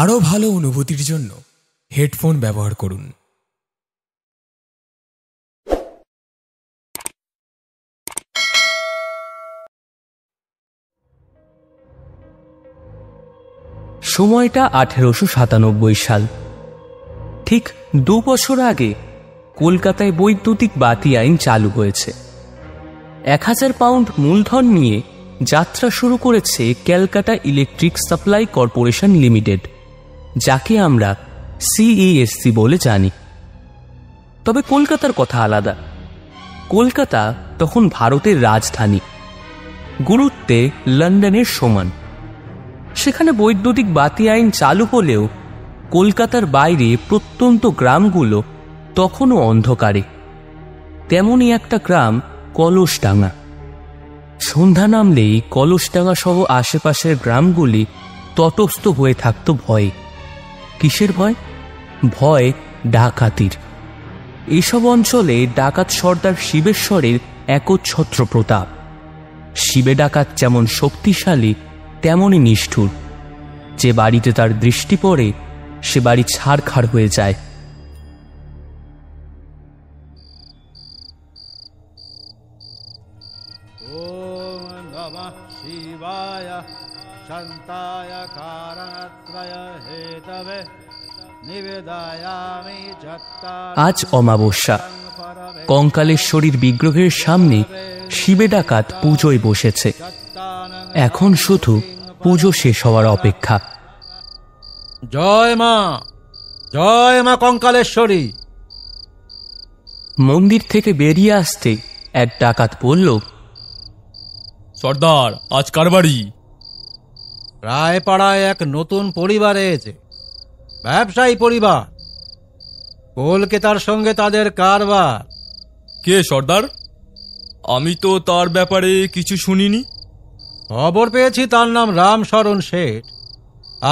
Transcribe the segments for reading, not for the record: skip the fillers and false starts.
আরও ভালো অনুভূতির জন্য হেডফোন ব্যবহার করুন। সময়টা 1897 সাল। ঠিক 2 বছর আগে কলকাতায় বৈদ্যুতিক বাতি আইন চালু হয়েছে। 1000 পাউন্ড মূলধন নিয়ে যাত্রা শুরু করেছে Calcutta electric supply corporation limited, যাকে আমরা CESC বলে জানি। তবে কলকাতার কথা আলাদা। কলকাতা তখন ভারতের রাজধানী, গুরুত্বে লন্ডনের সমান। সেখানে বৈদ্যুতিক বাতি আইন চালু হলেও কলকাতার বাইরে প্রত্যন্ত গ্রামগুলো তখনও অন্ধকারে। তেমনই একটা গ্রাম কলসডাঙ্গা। সন্ধ্যা নামলেই কলসডাঙ্গা সহ আশেপাশের গ্রামগুলি তটস্থ হয়ে থাকত ভয়ে। কিসের ভয়? ভয় ডাকাতির। এসব অঞ্চলে ডাকাত সর্দার শিবেশ্বরের একচ্ছত্র প্রতাপ। শিবে ডাকাত যেমন শক্তিশালী তেমনই নিষ্ঠুর। যে বাড়িতে তার দৃষ্টি পড়ে সে বাড়ি ছাড়খাড় হয়ে যায়। আজ অমাবস্যা। কঙ্কালেশ্বরীর বিগ্রহের সামনে শিবে ডাকাত পুজোয় বসেছে। এখন শুধু পুজো শেষ হওয়ার অপেক্ষা। জয় মা, জয় মা কঙ্কালেশ্বরী। মন্দির থেকে বেরিয়ে আসতে এক ডাকাত বলল, সর্দার, আজ কার বাড়ি? রায়পাড়ায় এক নতুন পরিবার এসেছে, ব্যবসায়ী পরিবার। কলকাতার সঙ্গে তাদের কারবার। কে সর্দার? আমি তো তার ব্যাপারে কিছু শুনিনি। খবর পেয়েছি তার নাম রামশরণ শেঠ।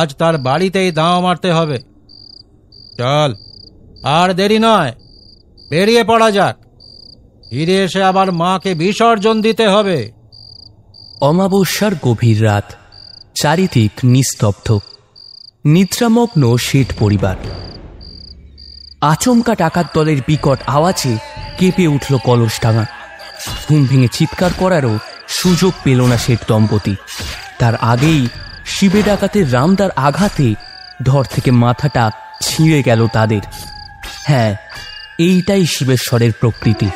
আজ তার বাড়িতেই দাঁও মারতে হবে। চল, আর দেরি নয়, বেরিয়ে পড়া যাক। ফিরে এসে আবার মাকে বিসর্জন দিতে হবে। অমাবস্যার গভীর রাত, চারিদিক নিস্তব্ধ, নিদ্রামগ্ন শেঠ পরিবার। আচমকা ডাকাত দলের বিকট আওয়াজে কেঁপে উঠল কলসডাঙ্গা। ঘুম ভেঙে চিৎকার করারও সুযোগ পেল না শেঠ দম্পতি। তার আগেই শিবে ডাকাতের রামদার আঘাতে ধর থেকে মাথাটা ছিঁড়ে গেল তাদের। হ্যাঁ, এইটাই শিবেশ্বরের প্রকৃতি।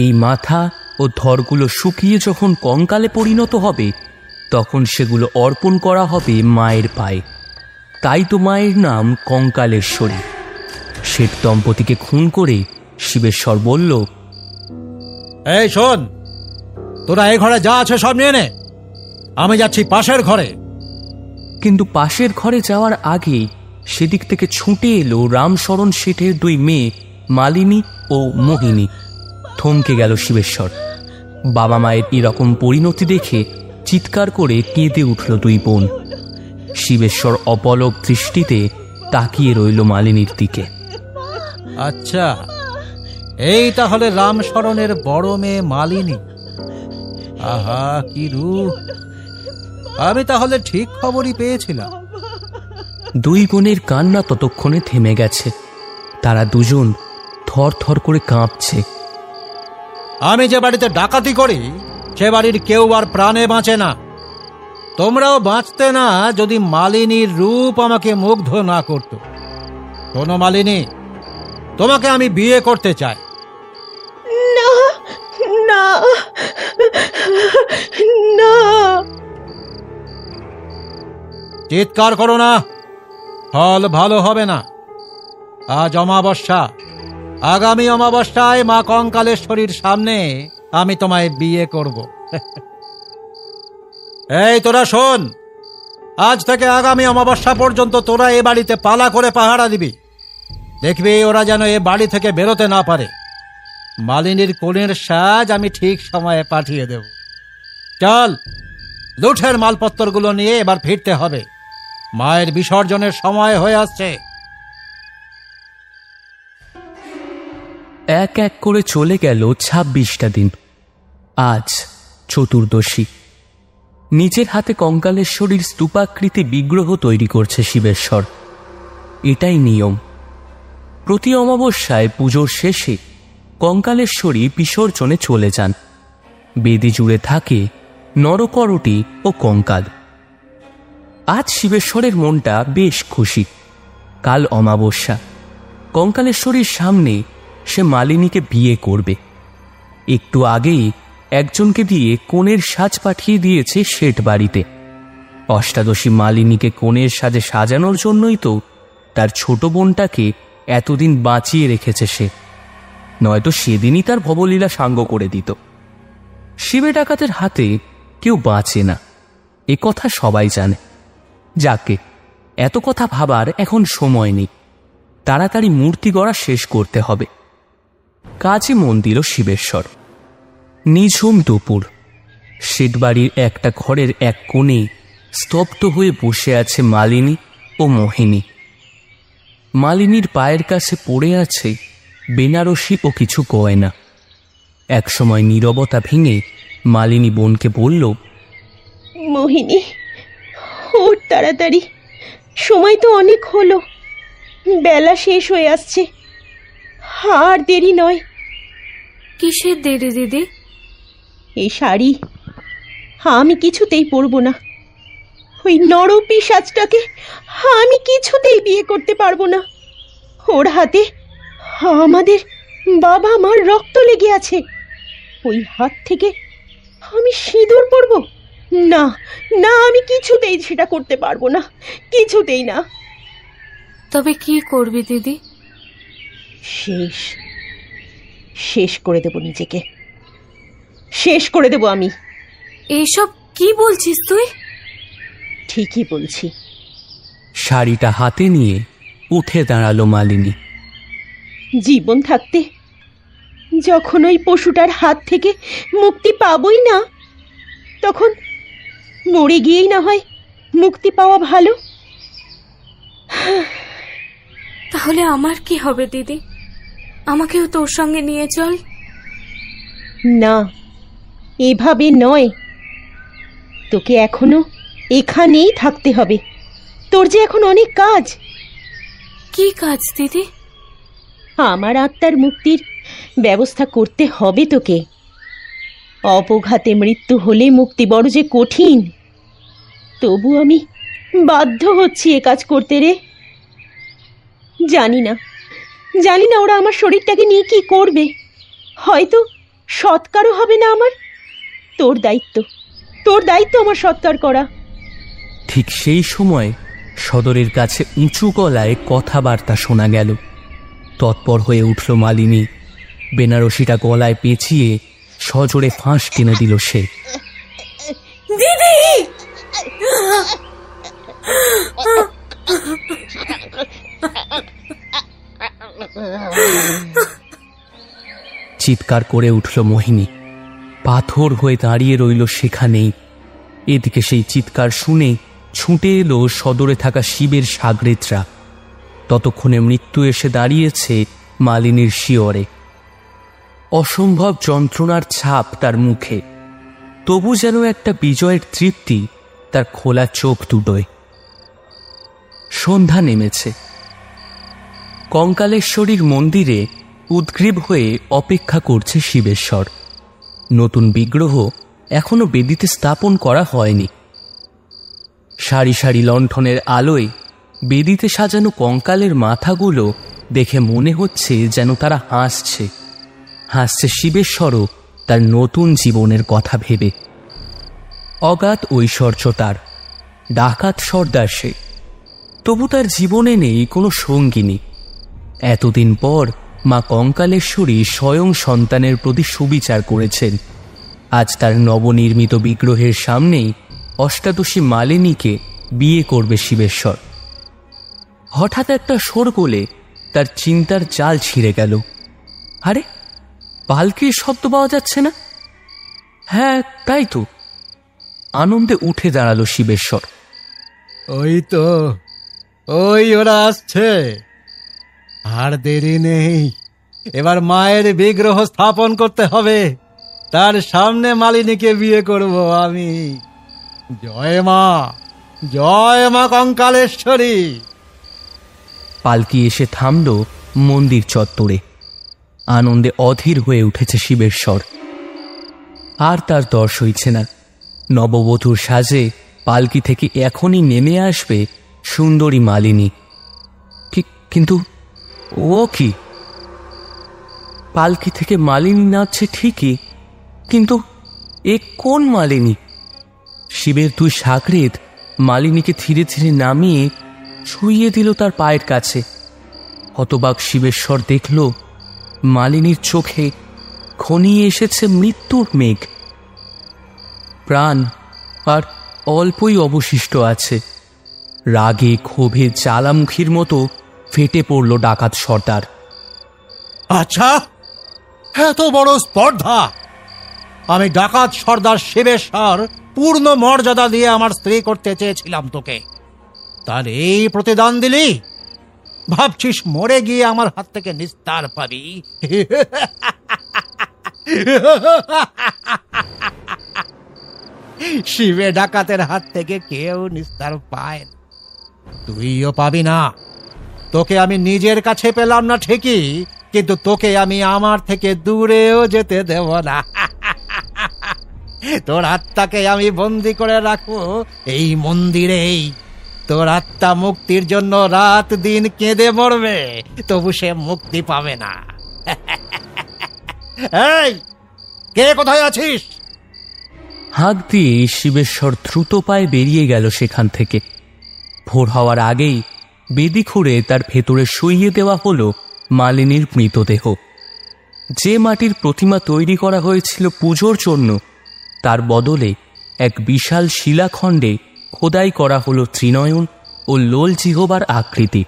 এই মাথা ও ধরগুলো শুকিয়ে যখন কঙ্কালে পরিণত হবে, তখন সেগুলো অর্পণ করা হবে মায়ের পায়ে। তাই তো মায়ের নাম কঙ্কালেশ্বরী। শেঠ দম্পতিকে খুন করে শিবেশ্বর বলল, এই শোন, তোরা এই ঘরে যা আছে সব নিয়ে নে, আমি যাচ্ছি পাশের ঘরে। কিন্তু পাশের ঘরে যাওয়ার আগেই সেদিক থেকে ছুটে এলো রামশরণ শেঠের 2 মেয়ে মালিনী ও মোহিনী। থমকে গেল শিবেশ্বর। বাবা মায়ের এরকম পরিণতি দেখে চিৎকার করে কেঁদে উঠল 2 বোন। শিবেশ্বর অপলক দৃষ্টিতে তাকিয়ে রইল মালিনীর দিকে। আচ্ছা, এই তাহলে রামশরণের বড় মেয়ে মালিনী। আহা, কি রূপ! আমি তাহলে ঠিক খবরই পেয়েছিলাম। 2 বোনের কান্না ততক্ষণে থেমে গেছে। তারা দুজন থর থর করে কাঁপছে। আমি যে বাড়িতে ডাকাতি করি সে বাড়ির কেউ আর প্রাণে বাঁচে না। তোমরাও বাঁচতে না যদি মালিনীর রূপ আমাকে মুগ্ধ না করত। শোনো মালিনী, তোমাকে আমি বিয়ে করতে চাই। না না না। চিৎকার করো না, ফল ভালো হবে না। আজ অমাবস্যা, আগামী অমাবস্যায় মা কঙ্কালেশ্বরীর সামনে আমি তোমায় বিয়ে করব। এই তোরা শোন, আজ থেকে আগামী অমাবস্যা পর্যন্ত তোরা এ বাড়িতে পালা করে পাহারা দিবি। দেখবি ওরা যেন এ বাড়ি থেকে বেরোতে না পারে। মালিনীর কোণের সাজ আমি ঠিক সময়ে পাঠিয়ে দেব। চল, লুঠের মালপত্রগুলো নিয়ে এবার ফিরতে হবে। মায়ের বিসর্জনের সময় হয়ে আসছে। এক এক করে চলে গেল 26টা দিন। আজ চতুর্দশী। নিজের হাতে কঙ্কালেশ্বরীর স্তূপাকৃতি বিগ্রহ তৈরি করছে শিবেশ্বর। এটাই নিয়ম। প্রতি অমাবস্যায় পুজোর শেষে কঙ্কালেশ্বরী বিসর্জনে চলে যান। বেদি জুড়ে থাকে নরকরটি ও কঙ্কাল। আজ শিবেশ্বরের মনটা বেশ খুশি। কাল অমাবস্যা, কঙ্কালেশ্বরীর সামনে সে মালিনীকে বিয়ে করবে। একটু আগেই একজনকে দিয়ে কনের সাজ পাঠিয়ে দিয়েছে শেঠ বাড়িতে। অষ্টাদশী মালিনীকে কনের সাজে সাজানোর জন্যই তো তার ছোট বোনটাকে এতদিন বাঁচিয়ে রেখেছে সে, নয়তো সেদিনই তার ভবলীলা সাঙ্গ করে দিত। শিবে ডাকাতের হাতে কেউ বাঁচে না, এ কথা সবাই জানে। যাকে এত কথা ভাবার এখন সময় নেই, তাড়াতাড়ি মূর্তি গড়া শেষ করতে হবে। কাজে মন দিল শিবেশ্বর। নিঝুম দুপুর, শেঠবাড়ির একটা ঘরের এক কোণে স্তব্ধ হয়ে বসে আছে মালিনী ও মোহিনী। মালিনীর পায়ের কাছে পড়ে আছে বেনারসি ও কিছু গয়না। একসময় নীরবতা ভেঙে মালিনী বোনকে বলল, মোহিনী, ওর তাড়াতাড়ি, সময় তো অনেক হলো, বেলা শেষ হয়ে আসছে, আর দেরি নয়। কিসের দেরি দিদি? এই শাড়ি আমি কিছুতেই পরবো না। ওই নরপিশাচটাকে আমি কিছুতেই বিয়ে করতে পারবো না। ওর হাতে আমাদের বাবা মার রক্ত লেগে আছে। ওই হাত থেকে আমি সিঁদুর পরবো না? না, আমি কিছুতেই সেটা করতে পারবো না, কিছুতেই না। তবে কি করবি দিদি? শেষ শেষ করে দেব, নিজেকে শেষ করে দেব আমি। এইসব কি বলছিস তুই? ঠিকই বলছি। শাড়িটা হাতে নিয়ে উঠে দাঁড়ালো মালিনী। জীবন থাকতে যখন ওই পশুটার হাত থেকে মুক্তি পাবই না, তখন মরে গিয়েই না হয় মুক্তি পাওয়া ভালো। তাহলে আমার কি হবে দিদি? আমাকেও তোর সঙ্গে নিয়ে চল। না, এভাবে নয়। তোকে এখনো এখানেই থাকতে হবে। তোর যে এখন অনেক কাজ। কি কাজ দিদি? আমার আত্মার মুক্তির ব্যবস্থা করতে হবে তোকে। অপঘাতে মৃত্যু হলে মুক্তি বড় যে কঠিন, তবু আমি বাধ্য হচ্ছি এ কাজ করতে রে। জানি না ওরা আমার শরীরটাকে নিয়ে কি করবে। হয়তো সৎকারও হবে না আমার। তোর দায়িত্ব আমার সৎকার করা। ঠিক সেই সময় সদরের কাছে উঁচু গলায় কথাবার্তা শোনা গেল। তৎপর হয়ে উঠল মালিনী। বেনারসিটা গলায় পেঁচিয়ে সজোরে ফাঁস টেনে দিল সে। দিদি! চিৎকার করে উঠল মোহিনী। পাথর হয়ে দাঁড়িয়ে রইল সেখানেই। এদিকে সেই চিৎকার শুনে ছুটে এলো সদরে থাকা শিবের সাগরেতরা। ততক্ষণে মৃত্যু এসে দাঁড়িয়েছে মালিনীর শিয়রে। অসম্ভব যন্ত্রণার ছাপ তার মুখে, তবু যেন একটা বিজয়ের তৃপ্তি তার খোলা চোখ দুটোয়। সন্ধ্যা নেমেছে। কঙ্কালেশ্বরীর মন্দিরে উদ্গ্রীব হয়ে অপেক্ষা করছে শিবেশ্বর। নতুন বিগ্রহ এখনো বেদিতে স্থাপন করা হয়নি। সারি সারি লণ্ঠনের আলোয় বেদিতে সাজানো কঙ্কালের মাথাগুলো দেখে মনে হচ্ছে যেন তারা হাসছে শিবেশ্বরও তার নতুন জীবনের কথা ভেবে। অগাধ ঐশ্বর্য তার, ডাকাত সর্দার সে, তবু তার জীবনে নেই কোনো সঙ্গিনী। এতদিন পর মা কঙ্কালেশ্বরী স্বয়ং সন্তানের প্রতি সুবিচার করেছেন। আজ তার নবনির্মিত বিগ্রহের সামনেই অষ্টাদশী মালিনীকে বিয়ে করবে শিবেশ্বর। হঠাৎ একটা শোরগোলে তার চিন্তার জাল ছিঁড়ে গেল। আরে, পালকির শব্দ পাওয়া যাচ্ছে না? হ্যাঁ, তাই তো। আনন্দে উঠে দাঁড়ালো শিবেশ্বর। ওই ওরা আসছে। আর দেরি নেই, এবার মায়ের বিগ্রহ স্থাপন করতে হবে। তার সামনে মালিনীকে বিয়ে করব আমি। জয় মা, জয় মা কঙ্কালেশ্বরী। পালকি এসে থামল মন্দির চত্বরে। আনন্দে অধীর হয়ে উঠেছে শিবেশ্বর। আর তার দর সইছে না। নববধূর সাজে পালকি থেকে এখনই নেমে আসবে সুন্দরী মালিনী। কিন্তু ও কি? পালকি থেকে মালিনী নাচছে ঠিকই, কিন্তু এ কোন মালিনী? শিবের দুই সাগরেদ মালিনীকে ধীরে ধীরে নামিয়ে ছুঁয়ে দিল তার পায়ের কাছে। হতবাক শিবেশ্বর দেখল মালিনীর চোখে ঘনিয়ে এসেছে মৃত্যুর মেঘ। প্রাণ আর অল্পই অবশিষ্ট আছে। রাগে ক্ষোভে জ্বালামুখীর মতো ফেটে পড়ল ডাকাত সর্দার। আচ্ছা, এত বড় স্পর্ধা! আমি ডাকাত সর্দার শিবেশ্বর পূর্ণ মর্যাদা দিয়ে আমার স্ত্রী করতে চেয়েছিলাম তোকে, তার এই প্রতিদান দিলি? ভাবছিস মরে গিয়ে আমার হাত থেকে নিস্তার পাবি? শিবে ডাকাতের হাত থেকে কেউ নিস্তার পায় না, তুইও পাবি না। তোকে আমি নিজের কাছে পেলাম না ঠিকই, কিন্তু তোকে আমি আমার থেকে দূরেও যেতে দেব না। তোর আত্মাকে আমি বন্দি করে রাখবো এই মন্দিরেই। তোর আত্মা মুক্তির জন্য রাত দিন কেঁদে মরবে, তবু সে মুক্তি পাবে না। এই, কে কোথায় আছিস? হাঁক দিয়ে শিবেশ্বর দ্রুত পায়ে বেরিয়ে গেল সেখান থেকে। ভোর হওয়ার আগেই বেদি খুঁড়ে তার ভেতরে শুইয়ে দেওয়া হলো মালিনীর মৃতদেহ। যে মাটির প্রতিমা তৈরি করা হয়েছিল পুজোর জন্য, তার বদলে এক বিশাল শিলাখণ্ডে খোদাই করা হলো ত্রিনয়ন ও লোল জিহবার আকৃতি।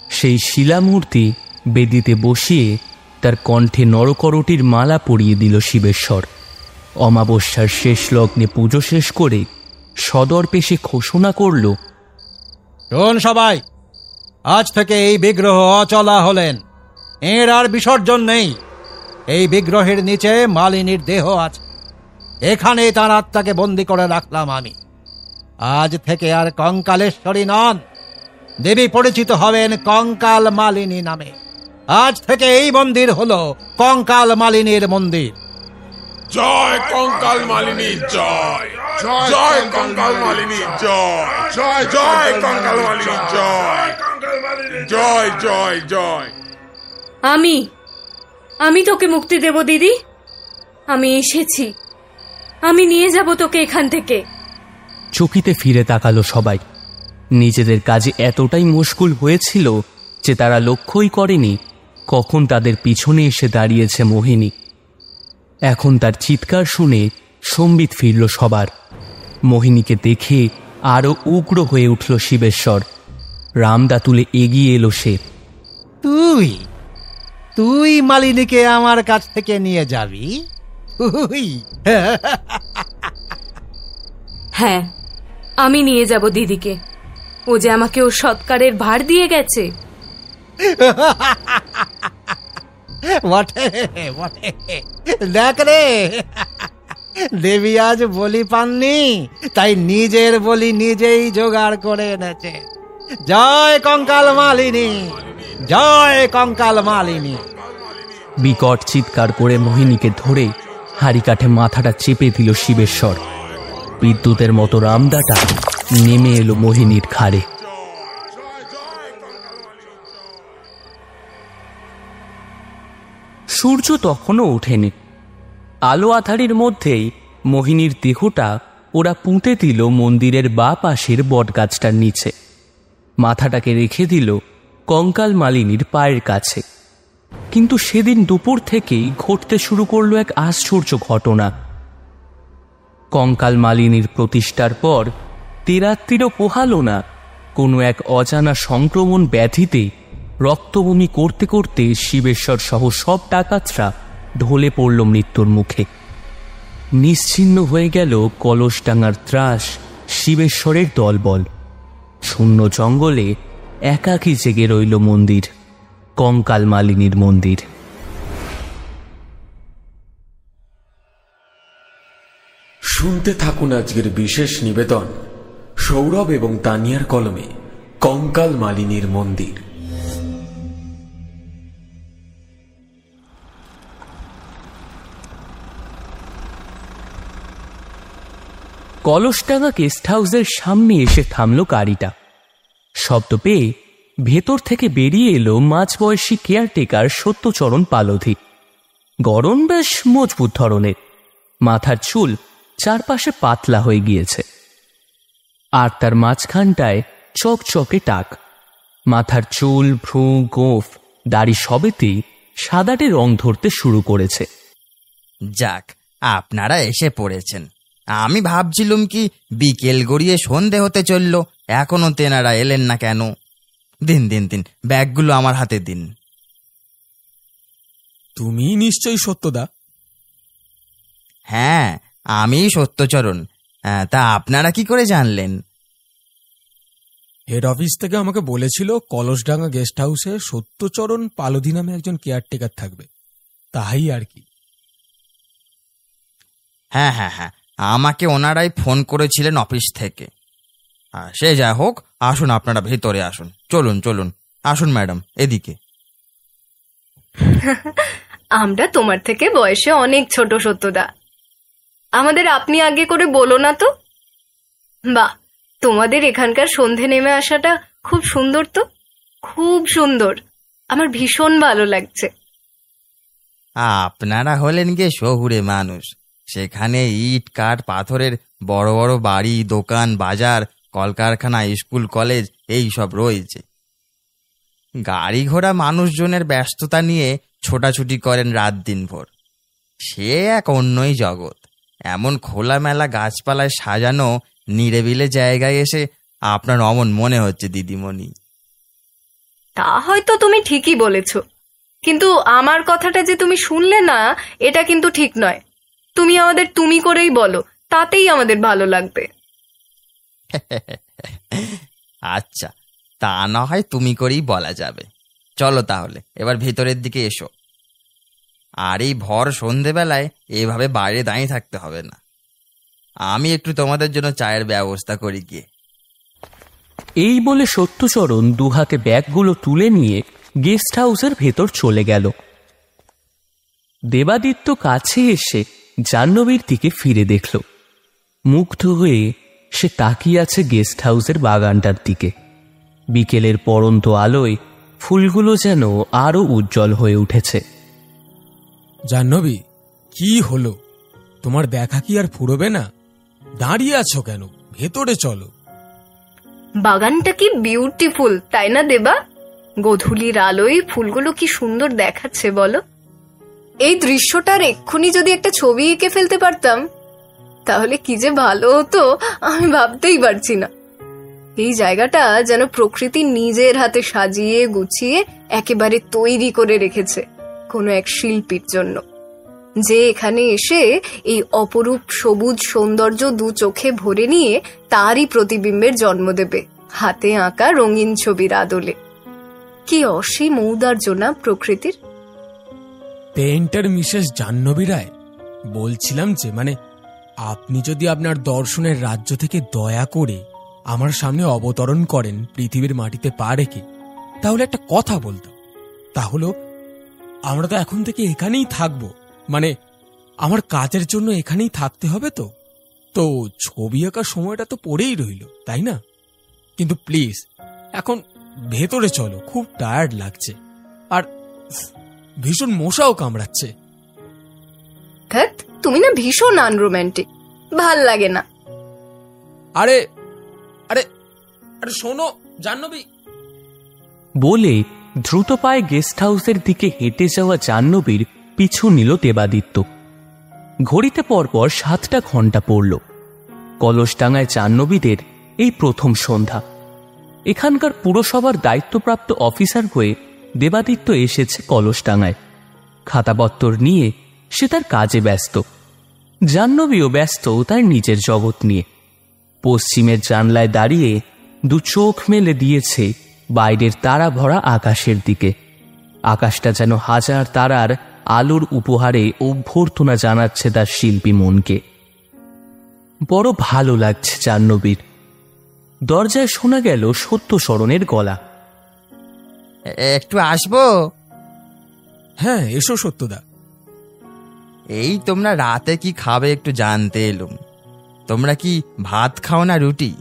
সেই শিলামূর্তি বেদিতে বসিয়ে তার কণ্ঠে নরকরটির মালা পরিয়ে দিল শিবেশ্বর। অমাবস্যার শেষ লগ্নে পুজো শেষ করে সদর্পে সে ঘোষণা করল, শোন সবাই, আজ থেকে এই বিগ্রহ অচলা হলেন, এর আর বিসর্জন নেই। এই বিগ্রহের নিচে মালিনীর দেহ আছে, এখানে তার আত্মাকে বন্দি করে রাখলাম আমি। আজ থেকে আর কঙ্কালেশ্বরী নন, দেবী পরিচিত হবেন কঙ্কাল মালিনী নামে। আজ থেকে এই মন্দির হলো কঙ্কাল মালিনীর মন্দির। জয় কঙ্কাল মালিনী জয়, জয় কঙ্কাল মালিনী জয়, জয় জয় কঙ্কাল মালিনী জয়, জয় জয় জয়। আমি তোকে মুক্তি দেব দিদি। আমি এসেছি, আমি নিয়ে যাব তোকে এখান থেকে। চকিতে ফিরে তাকালো সবাই। নিজেদের কাজে এতটাই মশগুল হয়েছিল যে তারা লক্ষ্যই করেনি কখন তাদের পিছনে এসে দাঁড়িয়েছে মোহিনী। এখন তার চিৎকার শুনে সম্বিত ফিরল সবার। মোহিনীকে দেখে আরো উগ্র হয়ে উঠল শিবেশ্বর। রামদা তুলে এগিয়ে এলো সে। তুই তুই মালিনীকে আমার কাছ থেকে নিয়ে যাবি? তুই? হ্যাঁ, আমি নিয়ে যাব দিদিকে। ও যে আমাকে ওর সৎকারের ভার দিয়ে গেছে। বটে বটে, দেখ রে, দেবী আজ বলি পাননি, তাই নিজের বলি নিজেই জোগাড় করে এনেছে। জয় কঙ্কাল মালিনী, জয় কঙ্কাল মালিনী। বিকট চিৎকার করে মোহিনীকে ধরে হাড়ি কাঠে মাথাটা চেপে দিল শিবেশ্বর। বিদ্যুতের মতো রামদাটা নেমে এলো মোহিনীর ঘাড়ে। সূর্য তখনও ওঠেনি। আলো আঁধারির মধ্যেই মোহিনীর দেহটা ওরা পুঁতে দিল মন্দিরের বা পাশের বটগাছটার নিচে। মাথাটাকে রেখে দিল কঙ্কাল মালিনীর পায়ের কাছে। কিন্তু সেদিন দুপুর থেকেই ঘটতে শুরু করলো এক আশ্চর্য ঘটনা। কঙ্কাল মালিনীর প্রতিষ্ঠার পর তেরাত্রিরও পোহালো না, কোনো এক অজানা সংক্রমণ ব্যাধিতে রক্তবমি করতে করতে শিবেশ্বর সহ সব ডাকাতরা ঢলে পড়ল মৃত্যুর মুখে। নিশ্চিহ্ন হয়ে গেল কলসডাঙ্গার ত্রাস শিবেশ্বরের দলবল। শূন্য জঙ্গলে একাকী জেগে রইল মন্দির, কঙ্কাল মালিনীর মন্দির। শুনতে থাকুন আজকের বিশেষ নিবেদন সৌরভ এবং তানিয়ার কলমে কঙ্কাল মালিনীর মন্দির। কলসডাঙ্গা গেস্ট হাউসের সামনে এসে থামল গাড়িটা। শব্দ পেয়ে ভেতর থেকে বেরিয়ে এলো মাঝবয়সী কেয়ারটেকার সত্যচরণ পালধি। গড়ন বেশ মজবুত ধরনের, মাথার চুল চারপাশে পাতলা হয়ে গিয়েছে, আর তার মাঝখানটায় চকচকে টাক। মাথার চুল, ভ্রু, গোঁফ, দাড়ি সবেতেই সাদাটে রং ধরতে শুরু করেছে। যাক, আপনারা এসে পড়েছেন। আমি ভাবছিলুম কি বিকেল গড়িয়ে সন্ধে হতে চলল, এখনো তেনারা এলেন না কেন। দিন দিন দিন, ব্যাগগুলো আমার হাতে দিন। তুমি নিশ্চয়ই সত্যদা? হ্যাঁ, আমি সত্যচরণ। তা আপনারা কি করে জানলেন? হেড অফিস থেকে আমাকে বলেছিল কলসডাঙ্গা গেস্ট হাউসে সত্যচরণ পালধি নামে একজন কেয়ারটেকার থাকবে, তাই আর কি। হ্যাঁ হ্যাঁ হ্যাঁ, আমাকে ওনারাই ফোন করেছিলেন অফিস থেকে। সে যা হোক, আসুন আপনারা ভেতরে আসুন। চলুন চলুন, আসুন ম্যাডাম, এদিকে। আমরা তোমার থেকে বয়সে অনেক ছোট সত্যদা, আমাদের আপনি আগে করে বলো না তো। বাহ, তোমাদের এখানকার সন্ধে নেমে আসাটা খুব সুন্দর তো, খুব সুন্দর, আমার ভীষণ ভালো লাগছে। আপনারা হলেন গিয়ে শহুরে মানুষ, সেখানে ইট কাঠ পাথরের বড় বড় বাড়ি, দোকান, বাজার, কলকারখানা, স্কুল, কলেজ এই সব রয়েছে। গাড়ি ঘোড়া মানুষজনের ব্যস্ততা নিয়ে ছোটাছুটি করেন রাত দিন ভোর, সে এক অন্যই জগৎ। এমন খোলামেলা গাছপালায় সাজানো নিরেবিলে জায়গায় এসে আপনার অমন মনে হচ্ছে দিদিমণি। তা হয়তো তুমি ঠিকই বলেছ, কিন্তু আমার কথাটা যে তুমি শুনলে না, এটা কিন্তু ঠিক নয়। তুমি আমাদের তুমি করেই বলো, তাতেই আমাদের ভালো লাগবে। আচ্ছা, তা না হয় তুমি করেই বলা যাবে। চলো তাহলে এবার ভেতরের দিকে এসো। আর এই ভর সন্ধেবেলায় এভাবে বাইরে দাঁড়িয়ে থাকতে হবে না, আমি একটু তোমাদের জন্য চায়ের ব্যবস্থা করি গিয়ে। এই বলে সত্যচরণ দুহাতে ব্যাগগুলো তুলে নিয়ে গেস্ট হাউসের ভেতর চলে গেল। দেবাদিত্য কাছে এসে জাহ্নবীর দিকে ফিরে দেখল। মুগ্ধ হয়ে সে তাকিয়ে আছে গেস্ট হাউসের বাগানটার দিকে। বিকেলের পড়ন্ত আলোয় ফুলগুলো যেন আরো উজ্জ্বল হয়ে উঠেছে। জাহ্নবী, কি হলো? তোমার দেখা কি আর ফুরবে না? দাঁড়িয়ে আছো কেন? ভেতরে চলো। বাগানটা কি বিউটিফুল, তাই না দেবা? গোধূলির আলোয় ফুলগুলো কি সুন্দর দেখাচ্ছে বলো। এই দৃশ্যটার এক্ষুনি যদি একটা ছবি এঁকে ফেলতে পারতাম, তাহলে কি যে ভালো হতো, আমি ভাবতেই পারছি না। এই জায়গাটা যেন প্রকৃতি নিজের হাতে সাজিয়ে গুছিয়ে একেবারে তৈরি করে রেখেছে কোনো এক শিল্পীর জন্য, যে এখানে এসে এই অপরূপ সবুজ সৌন্দর্য দু চোখে ভরে নিয়ে তারই প্রতিবিম্বের জন্ম দেবে হাতে আঁকা রঙিন ছবির আদলে। কি অসীম ঔদার্য না প্রকৃতির। পেইন্টার মিসেস জাহ্নবী রায়, বলছিলাম যে আপনি যদি আপনার দর্শনের রাজ্য থেকে দয়া করে আমার সামনে অবতরণ করেন পৃথিবীর মাটিতে পা রেখে, তাহলে একটা কথা বলতাম। তাহলে আমরা তো এখন থেকে এখানেই থাকবো, আমার কাজের জন্য এখানেই থাকতে হবে। তো ছবি আঁকার সময়টা তো পড়েই রইল, তাই না? কিন্তু প্লিজ এখন ভেতরে চলো, খুব টায়ার্ড লাগছে, আর ভীষণ মশাও কামড়াচ্ছে। তুমি না ভীষণ আনরোম্যান্টিক, ভাল লাগে না। আরে আরে আরে শোনো জাহ্নবী, বলে দ্রুত পায়ে গেস্ট হাউসের দিকে হেঁটে যাওয়া জাহ্নবীর পিছু নিল দেবাদিত্য। ঘড়িতে পরপর 7টা ঘন্টা পড়ল। কলসডাঙ্গায় জাহ্নবীদের এই প্রথম সন্ধ্যা। এখানকার পুরসভার দায়িত্বপ্রাপ্ত অফিসার হয়ে দেবাদিত্য এসেছে কলসডাঙ্গায়। খাতাপত্তর নিয়ে সে তার কাজে ব্যস্ত। জাহ্নবীও ব্যস্ত তার নিজের জগৎ নিয়ে। পশ্চিমের জানলায় দাঁড়িয়ে দু চোখ মেলে দিয়েছে বাইরের তারা ভরা আকাশের দিকে। আকাশটা যেন হাজার তারার আলোর উপহারে অভ্যর্থনা জানাচ্ছে তার শিল্পী মনকে। বড় ভালো লাগছে জাহ্নবীর। দরজায় শোনা গেল সত্যশরণের গলা। একটু আসবো? হ্যাঁ, এসো সত্যদা। এই তোমরা রাতে কি খাবে একটু জানতে এলুম। তোমরা কি ভাত খাও না রুটি?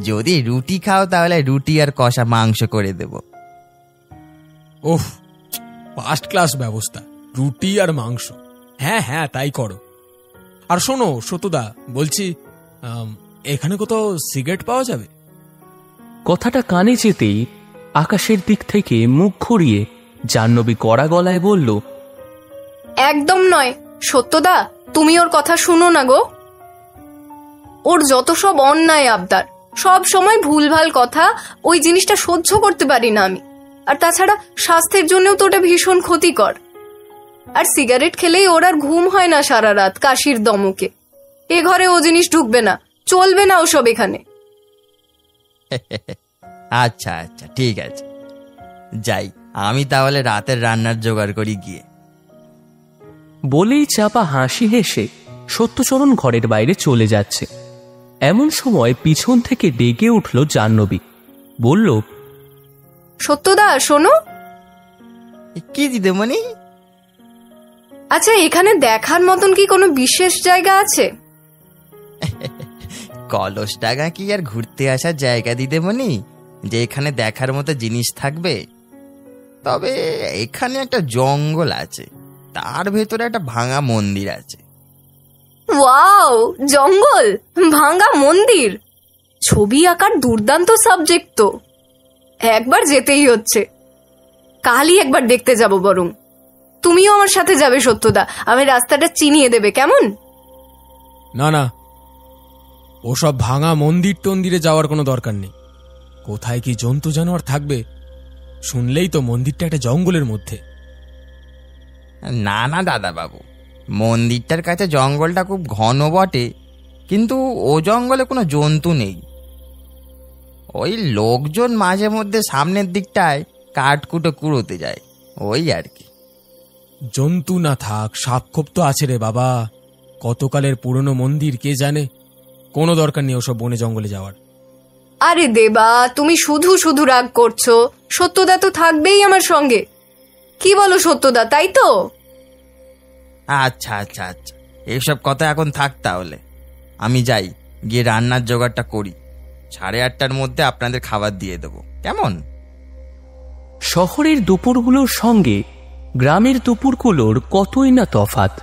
যদি রুটি খাও তাহলে রুটি আর কষা মাংস করে দেব। ওহ, ফার্স্ট ক্লাস ব্যবস্থা, রুটি আর মাংস। হ্যাঁ হ্যাঁ, তাই করো। আর শোনো সত্যদা, বলছি এখানে কোথাও সিগারেট পাওয়া যাবে? কথাটা কানে যেতেই আকাশের দিক থেকে মুখ ঘুরিয়ে জাহ্নবী কড়া গলায় বলল, একদম নয় সত্যদা, তুমি ওর কথা শুনো না গো। ওর যত সব অন্যায় আবদার, সব সময় ভুলভাল কথা, ওই জিনিসটা সহ্য করতে পারি না আমি। আর তাছাড়া স্বাস্থ্যের জন্যও তো ওটা ভীষণ ক্ষতিকর। আর সিগারেট খেলেই ওর আর ঘুম হয় না সারা রাত কাশির দমকে। এ ঘরে ও জিনিস ঢুকবে না, চলবে না ওসব এখানে। আচ্ছা আচ্ছা, ঠিক আছে, যাই আমি তাহলে রাতের রান্নার জোগাড় করি গিয়ে। বলেই চাপা হাসি হেসে সত্যচরণ ঘরের বাইরে চলে যাচ্ছে। এমন সময় পিছন থেকে ডেকে উঠল জাহ্নবী, বলল, সত্যদা শোনো। কি দিদিমণি? আচ্ছা, এখানে দেখার মতন কি কোনো বিশেষ জায়গা আছে? কলসডাঙ্গা কি আর ঘুরতে আসার জায়গা দিদিমণি যে এখানে দেখার মতো জিনিস থাকবে? তবে এখানে একটা জঙ্গল আছে, তার ভেতরে একটা ভাঙা মন্দির আছে। ওয়াও, জঙ্গল, ভাঙা মন্দির, ছবি আঁকার দুর্দান্ত সাবজেক্ট তো। একবার যেতেই হচ্ছে, কালই একবার দেখতে যাব। বরং তুমিও আমার সাথে যাবে সত্যদা, আমি রাস্তাটা চিনিয়ে দেবে, কেমন? না না, ওসব ভাঙা মন্দির টন্দিরে যাওয়ার কোনো দরকার নেই। কোথায় কি জন্তু জানোয়ার থাকবে শুনলেই তো মন্দিরটা একটা জঙ্গলের মধ্যে। না না দাদা বাবু, মন্দিরটার কাছে জঙ্গলটা খুব ঘন বটে, কিন্তু ও জঙ্গলে কোনো জন্তু নেই। ওই লোকজন মাঝে মধ্যে সামনের দিকটায় কাঠকুটো কুড়োতে যায়, ওই আর কি। জন্তু না থাক, সাপখোপ তো আছে রে বাবা। কতকালের পুরনো মন্দির, কে জানে। কোনো দরকার নেই ওসব বনে জঙ্গলে যাওয়ার। আরে দেবা, তুমি শুধু শুধু রাগ করছো। সত্যদা তো থাকবেই আমার সঙ্গে, কি বলো সত্যদা, তাই তো? আচ্ছা আচ্ছা আচ্ছা, এইসব কথা এখন থাক। তাহলে আমি যাই, গিয়ে রান্নার জোগাড়টা করি। 8:30টার মধ্যে আপনাদের খাবার দিয়ে দেবো, কেমন? শহরের দুপুরগুলোর সঙ্গে গ্রামের দুপুরগুলোর কতই না তফাৎ।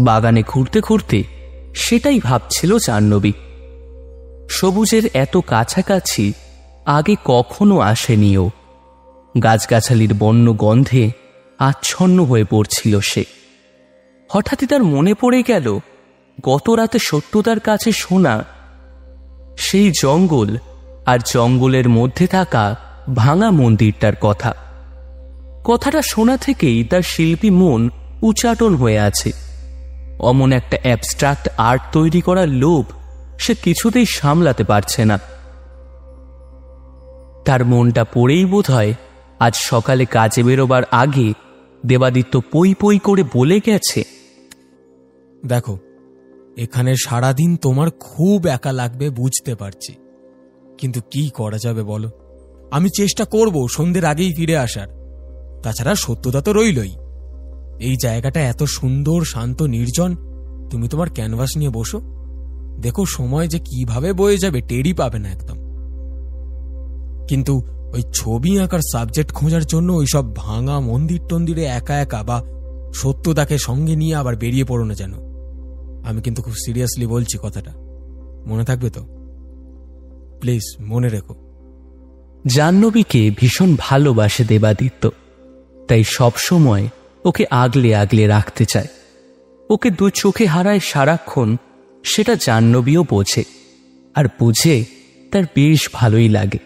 বাগানে ঘুরতে ঘুরতে সেটাই ভাবছিল জাহ্নবী। সবুজের এত কাছাকাছি আগে কখনো আসেনিও। গাছগাছালির বন্য গন্ধে আচ্ছন্ন হয়ে পড়ছিল সে। হঠাৎই তার মনে পড়ে গেল গত রাতে সত্যদার কাছে শোনা সেই জঙ্গল আর জঙ্গলের মধ্যে থাকা ভাঙা মন্দিরটার কথা। কথাটা শোনা থেকেই তার শিল্পী মন উচাটন হয়ে আছে। অমন একটা অ্যাবস্ট্রাক্ট আর্ট তৈরি করার লোভ সে কিছুতেই সামলাতে পারছে না। তার মনটা পড়েই বোধহয় আজ সকালে কাজে বেরোবার আগে দেবাদিত্য পই পই করে বলে গেছে, দেখো, এখানে সারাদিন তোমার খুব একা লাগবে বুঝতে পারছি, কিন্তু কি করা যাবে বলো। আমি চেষ্টা করব সন্ধ্যের আগেই ফিরে আসার। তাছাড়া সত্যতা তো রইলই। এই জায়গাটা এত সুন্দর, শান্ত, নির্জন। তুমি তোমার ক্যানভাস নিয়ে বসো, দেখো সময় যে কিভাবে বয়ে যাবে টেরই পাবে না একদম। কিন্তু ওই ছবি আঁকার সাবজেক্ট খোঁজার জন্য ওইসব ভাঙা মন্দির টন্দিরে একা একা বা সত্যতাকে সঙ্গে নিয়ে আবার বেরিয়ে পড়ো না যেন। আমি কিন্তু খুব সিরিয়াসলি বলছি কথাটা, মনে থাকবে তো? প্লিজ মনে রেখো। জাহ্নবীকে ভীষণ ভালোবাসে দেবাদিত্য, তাই সব সময় ওকে আগলে আগলে রাখতে চায়। ওকে দু চোখে হারায় সারাক্ষণ, সেটা জাহ্নবীও বোঝে। আর বুঝে তার বেশ ভালোই লাগে।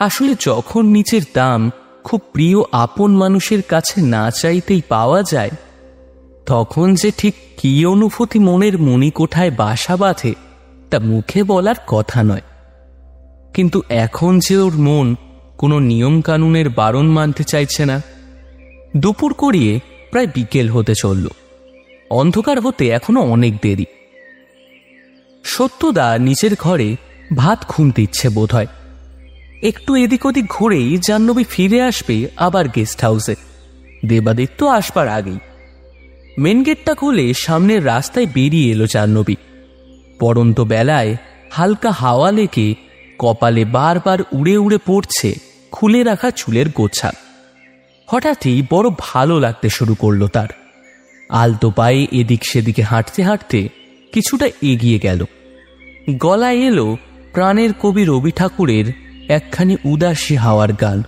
আসলে যখন নিজের দাম খুব প্রিয় আপন মানুষের কাছে না চাইতেই পাওয়া যায়, তখন যে ঠিক কী অনুভূতি মনের মণিকোঠায় বাসা বাঁধে তা মুখে বলার কথা নয়। কিন্তু এখন যে ওর মন কোনো নিয়ম কানুনের বারণ মানতে চাইছে না। দুপুর করিয়ে প্রায় বিকেল হতে চলল। অন্ধকার হতে এখনো অনেক দেরি। সত্যদা নিজের ঘরে ভাত খুনতে ইচ্ছে বোধ হয়। একটু এদিক ওদিক ঘুরেই জাহ্নবী ফিরে আসবে আবার গেস্ট হাউসে। দেবাদিত্য আসবার আগেই মেন গেটটা খুলে সামনের রাস্তায় বেরিয়ে এলো জাহ্নবী। পড়ন্ত বেলায় হালকা হাওয়া লেগে কপালে বারবার উড়ে উড়ে পড়ছে খুলে রাখা চুলের গোছা। হঠাৎই বড় ভালো লাগতে শুরু করলো তার। আলতো পায়ে এদিক সেদিকে হাঁটতে হাঁটতে কিছুটা এগিয়ে গেল। গলায় এলো প্রাণের কবি রবি ঠাকুরের একখানি উদাসী হাওয়ার গান।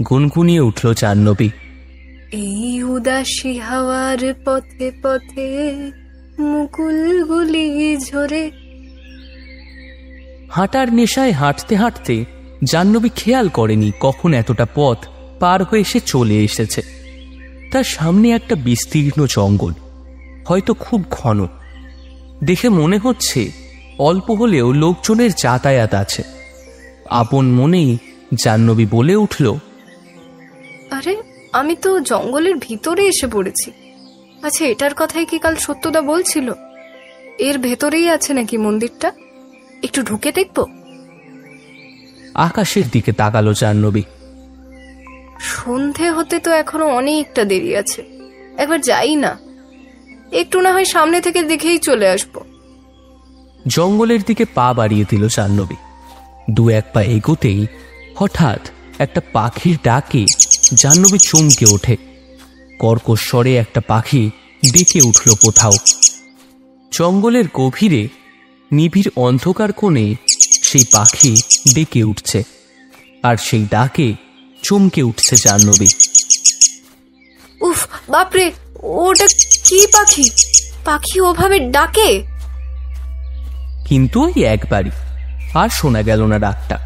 গুনগুনিয়ে উঠল জাহ্নবী। এই উদাসী হাওয়ার পথে পথে মুকুলগুলি ঝরে। হাঁটার নেশায় হাঁটতে হাঁটতে জাহ্নবী খেয়াল করেনি কখন এতটা পথ পার হয়ে সে চলে এসেছে। তার সামনে একটা বিস্তীর্ণ জঙ্গল, হয়তো খুব ঘন। দেখে মনে হচ্ছে অল্প হলেও লোকজনের যাতায়াত আছে। আপন মনেই জাহ্নবী বলে উঠল, আরে আমি তো জঙ্গলের ভিতরে এসে পড়েছি। আচ্ছা, এটার কথাই কি কাল সত্যদা বলছিল? এর ভেতরেই আছে নাকি মন্দিরটা? একটু ঢুকে দেখব। আকাশের দিকে তাকালো জাহ্নবী। সন্ধে হতে তো এখনো অনেকটা দেরি আছে, একবার যাই না, একটু না হয় সামনে থেকে দেখেই চলে আসবো। জঙ্গলের দিকে পা বাড়িয়ে দিল জাহ্নবী। দু এক পা এগোতেই হঠাৎ একটা পাখির ডাকে জাহ্নবী চমকে ওঠে। কর্কশ্বরে একটা পাখি ডেকে উঠল কোথাও। জঙ্গলের গভীরে নিবিড় অন্ধকার কোণে সেই পাখি ডেকে উঠছে, আর সেই ডাকে চমকে উঠছে জাহ্নবী। উফ, বাপরে, ওটা কি পাখি? পাখি ওভাবে ডাকে? কিন্তু ওই একবারই, আর শোনা গেল না ডাকটা।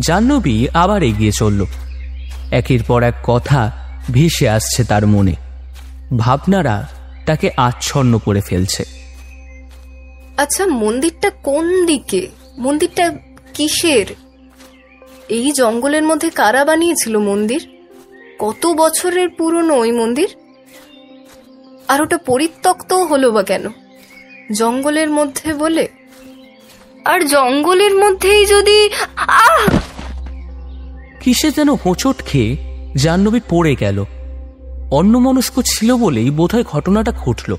জাহ্নবী আবার এগিয়ে চলল। একের পর এক কথা ভেসে আসছে তার মনে। ভাবনারা তাকে আচ্ছন্ন করে ফেলছে। আচ্ছা, মন্দিরটা কোন দিকে? মন্দিরটা কিসের? এই জঙ্গলের মধ্যে কারা বানিয়েছিল মন্দির? কত বছরের পুরনো ওই মন্দির? আর ওটা পরিত্যক্ত হলো বা কেন? জঙ্গলের মধ্যে বলে। আর জঙ্গলের মধ্যেই যদি কিসে যেন হোঁচট খেয়ে জাহ্নবী পড়ে গেল। অন্যমনস্ক ছিল বলেই বোধহয় ঘটনাটা ঘটল।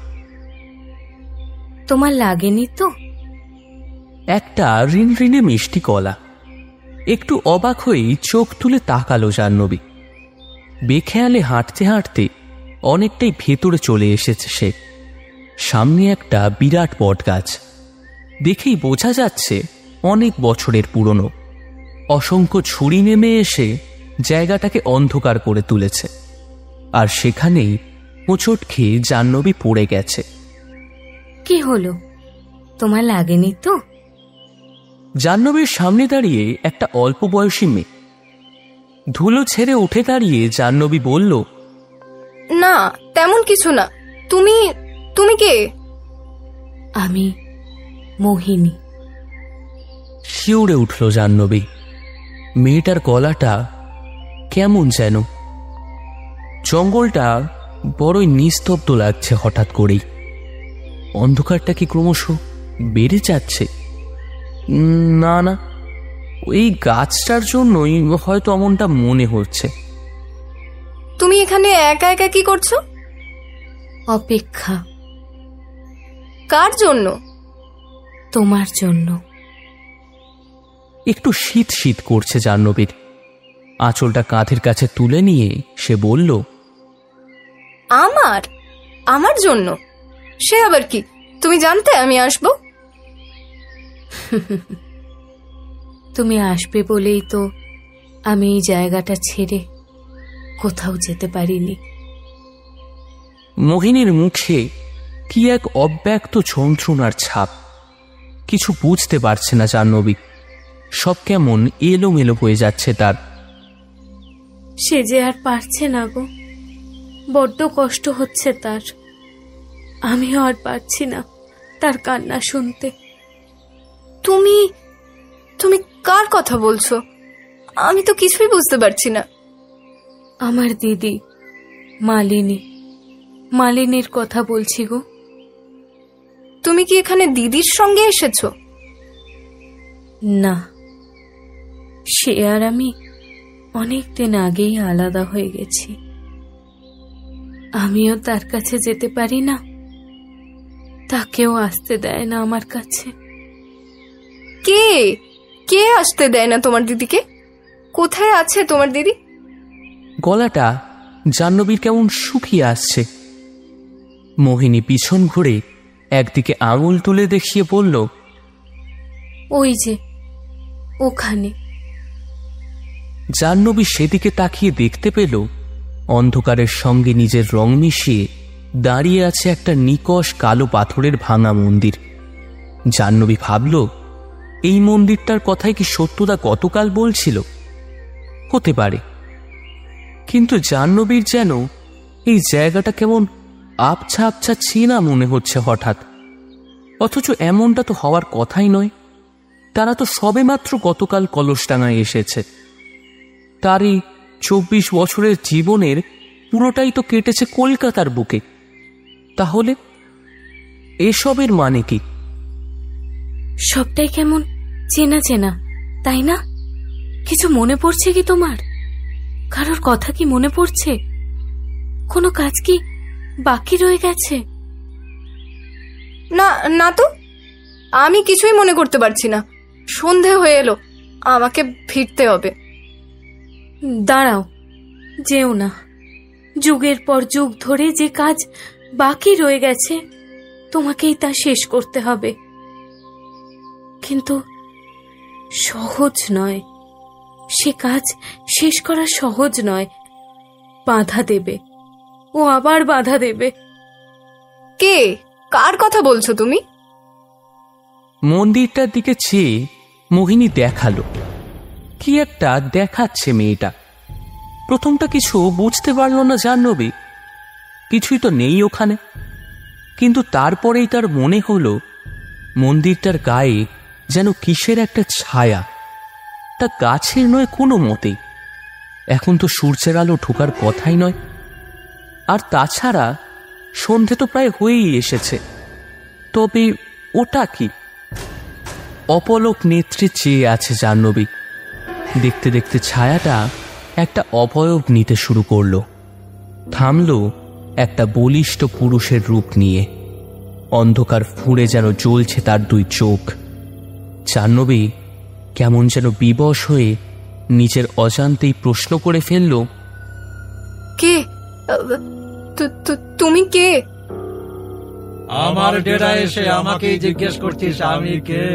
তোমার লাগেনি তো? একটা ঋণঋণে মিষ্টি গলা। একটু অবাক হয়েই চোখ তুলে তাকালো জাহ্নবী। বেখেয়ালে হাঁটতে হাঁটতে অনেকটাই ভেতরে চলে এসেছে সে। সামনে একটা বিরাট বট গাছ। দেখেই বোঝা যাচ্ছে অনেক বছরের পুরনো। অসংখ্য ঝুড়ি নেমে এসে জায়গাটাকে অন্ধকার করে তুলেছে, আর সেখানেই হোঁচট খেয়ে জাহ্নবী পড়ে গেছে। কি হলো, তোমার লাগেনি তো? জাহ্নবীর সামনে দাঁড়িয়ে একটা অল্প বয়সী মেয়ে। ধুলো ছেড়ে উঠে দাঁড়িয়ে জাহ্নবী বলল, না, তেমন কিছু না। তুমি তুমি কে? আমি মোহিনী। শিউরে উঠল জাহ্নবী। মেয়েটার গলাটা কেমন যেন। জঙ্গলটা বড়ই নিস্তব্ধ লাগছে হঠাৎ করেই। অন্ধকারটা কি ক্রমশ বেড়ে যাচ্ছে? না না, ওই গাছটার জন্যই হয়তো এমনটা মনে হচ্ছে। তুমি এখানে একা একা কি করছো? অপেক্ষা। কার জন্য? তোমার জন্য। একটু শীত শীত করছে জাহ্নবীর। আঁচলটা কাঁধের কাছে তুলে নিয়ে সে বলল, আমার আমার জন্য? সে আবার কি? তুমি জানতে আমি আসবো? তুমি আসবে বলেই তো আমি এই জায়গাটা ছেড়ে কোথাও যেতে পারিনি। মোহিনীর মুখে কি এক অব্যক্ত যন্ত্রণার ছাপ। কিছু বুঝতে পারছে না জাহ্নবী। সব কেমন এলোমেলো হয়ে যাচ্ছে তার। সে যে আর পারছে না গো, বড্ড কষ্ট হচ্ছে তার। আমিও আর পারছি না তার কান্না শুনতে। তুমি তুমি কার কথা বলছো? আমি তো কিছুই বুঝতে পারছি না। আমার দিদি মালিনী, মালিনীর কথা বলছি গো। তুমি তুমি কি এখানে দিদির সঙ্গে এসেছো? না, সে আর আমি অনেক দিন আগেই আলাদা হয়ে গেছি। আমিও তার কাছে যেতে পারি না, তাকেও আসতে দেয় না আমার কাছে। কে কে আসতে দেয় না তোমার দিদিকে? কোথায় আছে তোমার দিদি? গলাটা জাহ্নবীর কেমন শুকিয়ে আসছে। মোহিনী পিছন ঘুরে একদিকে আঙুল তুলে দেখিয়ে বলল, ওই যে ওখানে। জাহ্নবী সেদিকে তাকিয়ে দেখতে পেল অন্ধকারের সঙ্গে নিজের রং মিশিয়ে দাঁড়িয়ে আছে একটা নিকষ কালো পাথরের ভাঙা মন্দির। জাহ্নবী ভাবল, এই মন্দিরটার কথাই কি সত্যদা গতকাল বলছিল? হতে পারে, কিন্তু জাহ্নবীর যেন এই জায়গাটা কেমন আবছা আবছা চেনা মনে হচ্ছে হঠাৎ। অথচ এমনটা তো হওয়ার কথাই নয়। তারা তো সবেমাত্র গতকাল কলসডাঙ্গায় এসেছে। তারই 24 বছরের জীবনের পুরোটাই তো কেটেছে কলকাতার বুকে। তাহলে এসবের মানে কি? সবটাই কেমন চেনা চেনা, তাই না? কিছু মনে পড়ছে কি তোমার? কারোর কথা কি মনে পড়ছে? কোনো কাজ কি বাকি রয়ে গেছে? না না তো, আমি কিছুই মনে করতে পারছি না। সন্ধে হয়ে এলো, আমাকে ফিরতে হবে। দাঁড়াও, যেও না। যুগের পর যুগ ধরে যে কাজ বাকি রয়ে গেছে, তোমাকেই তা শেষ করতে হবে। কিন্তু সহজ নয়, সে কাজ শেষ করা সহজ নয়। বাধা দেবে, ও আবার বাধা দেবে। কে? কার কথা বলছো তুমি? মন্দিরটার দিকে চেয়ে মোহিনী দেখালো কি একটা দেখাচ্ছে মেয়েটা। প্রথমটা কিছু বুঝতে পারল না জাহ্নবী, কিছুই তো নেই ওখানে। কিন্তু তারপরেই তার মনে হলো মন্দিরটার গায়ে যেন কিসের একটা ছায়া। তা গাছের নয় কোনো মতেই। এখন তো সূর্যের আলো ঢোকার কথাই নয়। আর তাছাড়া সন্ধে তো প্রায় হয়েই এসেছে। তবে ওটা কি? অপলক নেত্রে চেয়ে আছে জাহ্নবী। দেখতে দেখতে ছায়াটা একটা অবয়ব নিতে শুরু করল। থামল একটা বলিষ্ঠ পুরুষের রূপ নিয়ে। অন্ধকার ফুঁড়ে যেন জ্বলছে তার দুই চোখ। জাহ্নবী কেমন যেন বিবশ হয়ে নিজের অজান্তেই প্রশ্ন করে ফেলল, কে? তুমি কে? আমার ডেরা এসে আমাকেই জিজ্ঞেস করছিস আমি কে?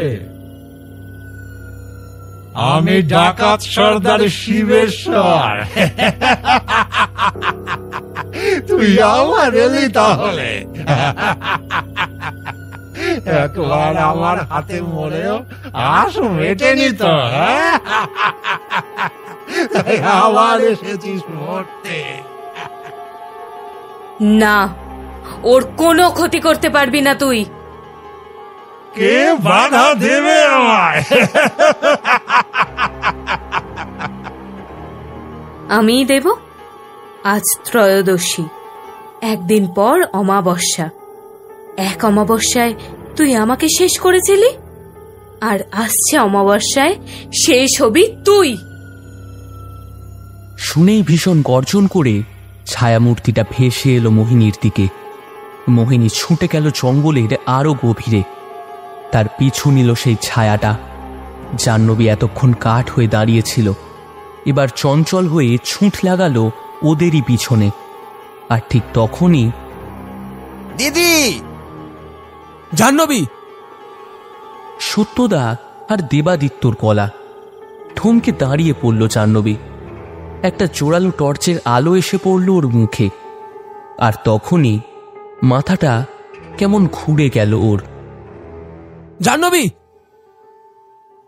আমি ডাকাত সর্দার শিবেশ্বর। তুই আমার এলি তাহলে? একবার আমার হাতে মরেও আশ মেটেনি তো, তাই আবার এসেছিস মরতে? না, ওর কোনো ক্ষতি করতে পারবি না তুই। কে বাধা দেবে আমায়? আমিই দেব। আজ ত্রয়োদশী, একদিন পর অমাবস্যা। এক অমাবস্যায় তুই আমাকে শেষ করেছিলি, আর আসছে অমাবস্যায় শেষ হবি তুই। শুনেই ভীষণ গর্জন করে ছায়ামূর্তিটা ভেসে এলো মোহিনীর দিকে। মোহিনী ছুটে গেল জঙ্গলের আরো গভীরে। তার পিছু নিল সেই ছায়াটা। জাহ্নবী এতক্ষণ কাঠ হয়ে দাঁড়িয়েছিল, এবার চঞ্চল হয়ে ছুট লাগালো ওদেরই পিছনে। আর ঠিক তখনই দিদি! জাহ্নবী! সত্যদা আর দেবাদিত্যর গলা। থমকে দাঁড়িয়ে পড়ল জাহ্নবী। একটা জোরালো টর্চের আলো এসে পড়ল ওর মুখে। আর তখনই মাথাটা কেমন ঘুরে গেল ওর। জাহ্নবী!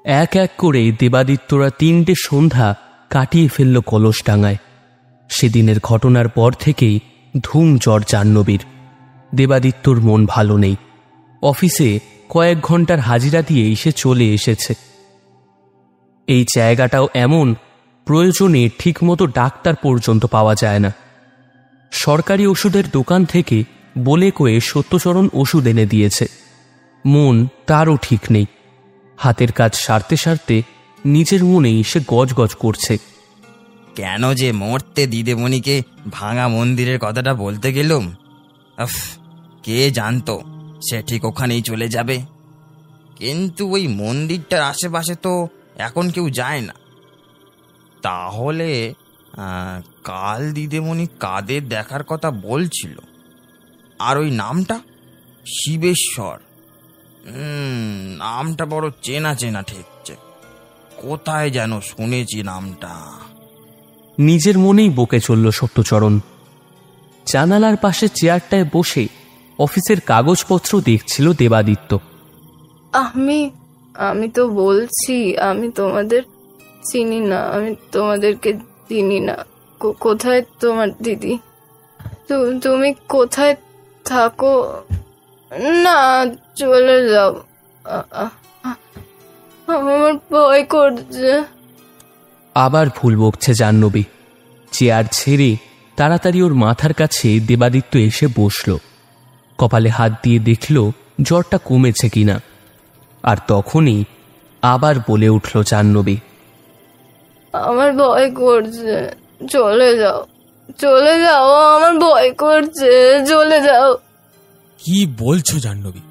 এক এক করে দেবাদিত্যরা 3টে সন্ধ্যা কাটিয়ে ফেলল কলসডাঙ্গায়। সেদিনের ঘটনার পর থেকেই ধুম জ্বর জাহ্নবীর। দেবাদিত্যর মন ভালো নেই। অফিসে কয়েক ঘন্টার হাজিরা দিয়েই সে চলে এসেছে। এই জায়গাটাও এমন, প্রয়োজনে ঠিকমতো ডাক্তার পর্যন্ত পাওয়া যায় না। সরকারি ওষুধের দোকান থেকে বলে কয়ে সত্যচরণ ওষুধ এনে দিয়েছে। মন তারও ঠিক নেই। হাতের কাজ সারতে সারতে নিজের মনেই সে গজগজ করছে। কেন যে মরতে দিদিমণিকে ভাঙা মন্দিরের কথাটা বলতে গেলুম। কে জানতো সে ঠিক ওখানেই চলে যাবে। কিন্তু ওই মন্দিরটার আশেপাশে তো এখন কেউ যায় না। তাহলে কাল দিদিমণি কাদের দেখার কথা বলছিল, আর ওই নামটা শিবেশ্বর, নামটা বড় চেনা চেনা ঠেকছে। কোথায় যেন শুনেছি নামটা। নিজের মনেই বকে চলল সত্যচরণ। জানালার পাশে চেয়ারটায় বসে অফিসের কাগজপত্র দেখছিল দেবাদিত্য। আমি তো বলছি আমি তোমাদের চিনি না, আমি তোমাদেরকে চিনি না। কোথায় তোমার দিদি? তুমি কোথায় থাকো? না, চলে যাও, আমার ভয় করছে। আবার ভুল বকছে জাহ্নবী। চেয়ার ছেড়ে তাড়াতাড়ি ওর মাথার কাছে দেবাদিত্য এসে বসল। কপালে হাত দিয়ে দেখল জ্বরটা কমেছে কিনা। আর তখনই আবার বলে উঠল জাহ্নবী, আমার ভয় করছে, চলে যাও, চলে যাও, আমার ভয় করছে, চলে যাও। কি বলছো জাহ্নবী?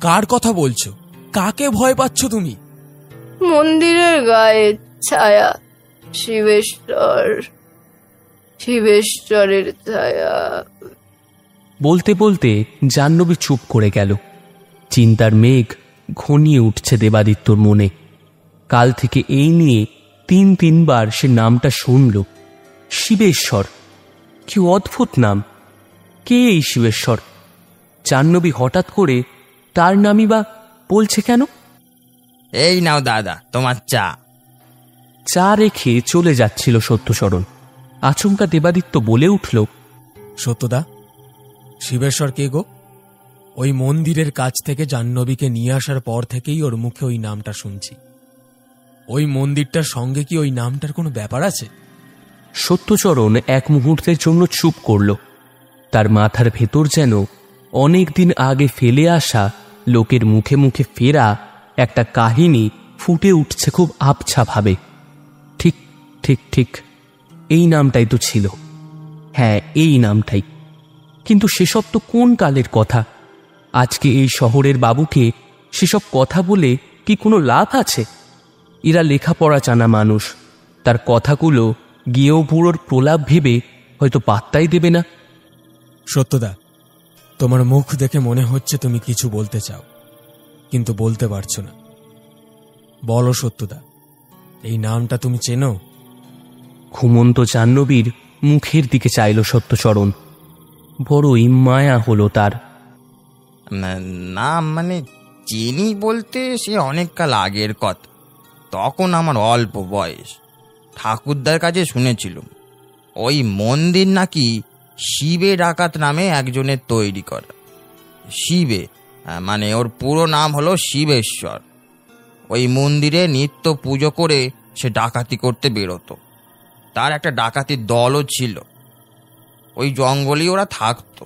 কার কথা বলছো? কাকে ভয় পাচ্ছ তুমি? মন্দিরের গায়ে ছায়া, শিবেশ্বরের ছায়া। বলতে বলতে জাহ্নবী চুপ করে গেল। চিন্তার মেঘ ঘনিয়ে উঠছে দেবাদিত্যর মনে। কাল থেকে এই নিয়ে তিনবার সে নামটা শুনল। শিবেশ্বর, কি অদ্ভুত নাম! কে এই শিবেশ্বর? জাহ্নবী হঠাৎ করে তার নামই বা বলছে কেন? এই নাও দাদা তোমার চা। চা রেখে চলে যাচ্ছিল সত্যচরণ। আচমকা দেবাদিত্য বলে উঠল, সত্যদা, শিবেশ্বর কে গো? ওই মন্দিরের কাছ থেকে জাহ্নবীকে নিয়ে আসার পর থেকেই ওর মুখে ওই নামটা শুনছি। ওই মন্দিরটার সঙ্গে কি ওই নামটার কোনো ব্যাপার আছে? সত্যচরণ এক মুহূর্তের জন্য চুপ করল। তার মাথার ভেতর যেন অনেক দিন আগে ফেলে আসা লোকের মুখে মুখে ফেরা একটা কাহিনী ফুটে উঠছে খুব আবছা ভাবে। ঠিক ঠিক ঠিক, এই নামটাই তো ছিল। হ্যাঁ, এই নামটাই। কিন্তু সেসব তো কোন কালের কথা? আজকে এই শহরের বাবুকে সেসব কথা বলে কি কোনো লাভ আছে? এরা লেখাপড়া জানা মানুষ, তার কথাগুলো গেঁয়ো বুড়োর প্রলাপ ভেবে হয়তো পাত্তাই দেবে না। সত্যদা, তোমার মুখ দেখে মনে হচ্ছে তুমি কিছু বলতে চাও, কিন্তু বলতে পারছো না। বলো সত্যদা, এই নামটা তুমি চেনো? ঘুমন্ত জাহ্নবীর মুখের দিকে চাইল সত্যচরণ। বড়ই মায়া হলো তার। না মানে চিনি বলতে সে অনেককাল আগের কথা। তখন আমার অল্প বয়স। ঠাকুরদার কাছে শুনেছিলাম ওই মন্দির নাকি শিবে ডাকাত নামে একজনের তৈরি করা। শিবে মানে ওর পুরো নাম হলো শিবেশ্বর। ওই মন্দিরে নিত্য পুজো করে সে ডাকাতি করতে বেরোতো। তার একটা ডাকাতির দলও ছিল। ওই জঙ্গলেই ওরা থাকতো।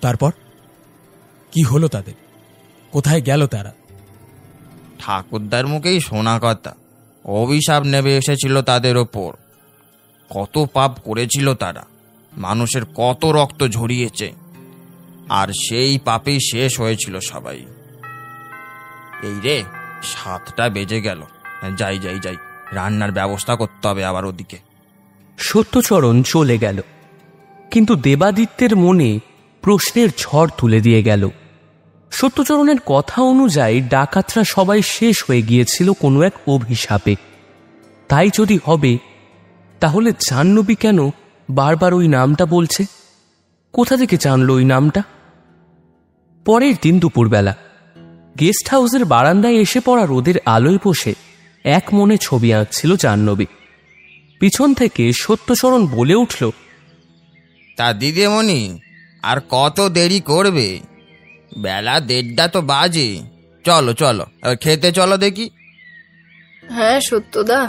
তারপর কি হলো তাদের? কোথায় গেল তারা? ঠাকুরদার মুখেই শোনা কথা, অভিশাপ নেমে এসেছিল তাদের ওপর। কত পাপ করেছিল তারা, মানুষের কত রক্ত ঝরিয়েছে, আর সেই পাপেই শেষ হয়েছিল সবাই। এই রে, 7টা বেজে গেল। যাই যাই যাই, রান্নার ব্যবস্থা করতে হবে আবার ওদিকে। সত্যচরণ চলে গেল, কিন্তু দেবাদিত্যের মনে প্রশ্নের ঝড় তুলে দিয়ে গেল। সত্যচরণের কথা অনুযায়ী ডাকাতরা সবাই শেষ হয়ে গিয়েছিল কোনো এক অভিশাপে। তাই যদি হবে, তাহলে জাহ্নবী কেন বারবার ওই নামটা বলছে? কোথা থেকে জানলো ওই নামটা? পরের দিন দুপুরবেলা গেস্ট হাউসের বারান্দায় এসে পড়া রোদের আলোয় বসে এক মনে ছবি আঁকছিল জাহ্নবী। পিছন থেকে সত্যচরণ বলে উঠল, তা দিদিমণি, আর কত দেরি করবে? বেলা 1:30 তো বাজে। চলো চলো, খেতে চলো দেখি। হ্যাঁ সত্যদা,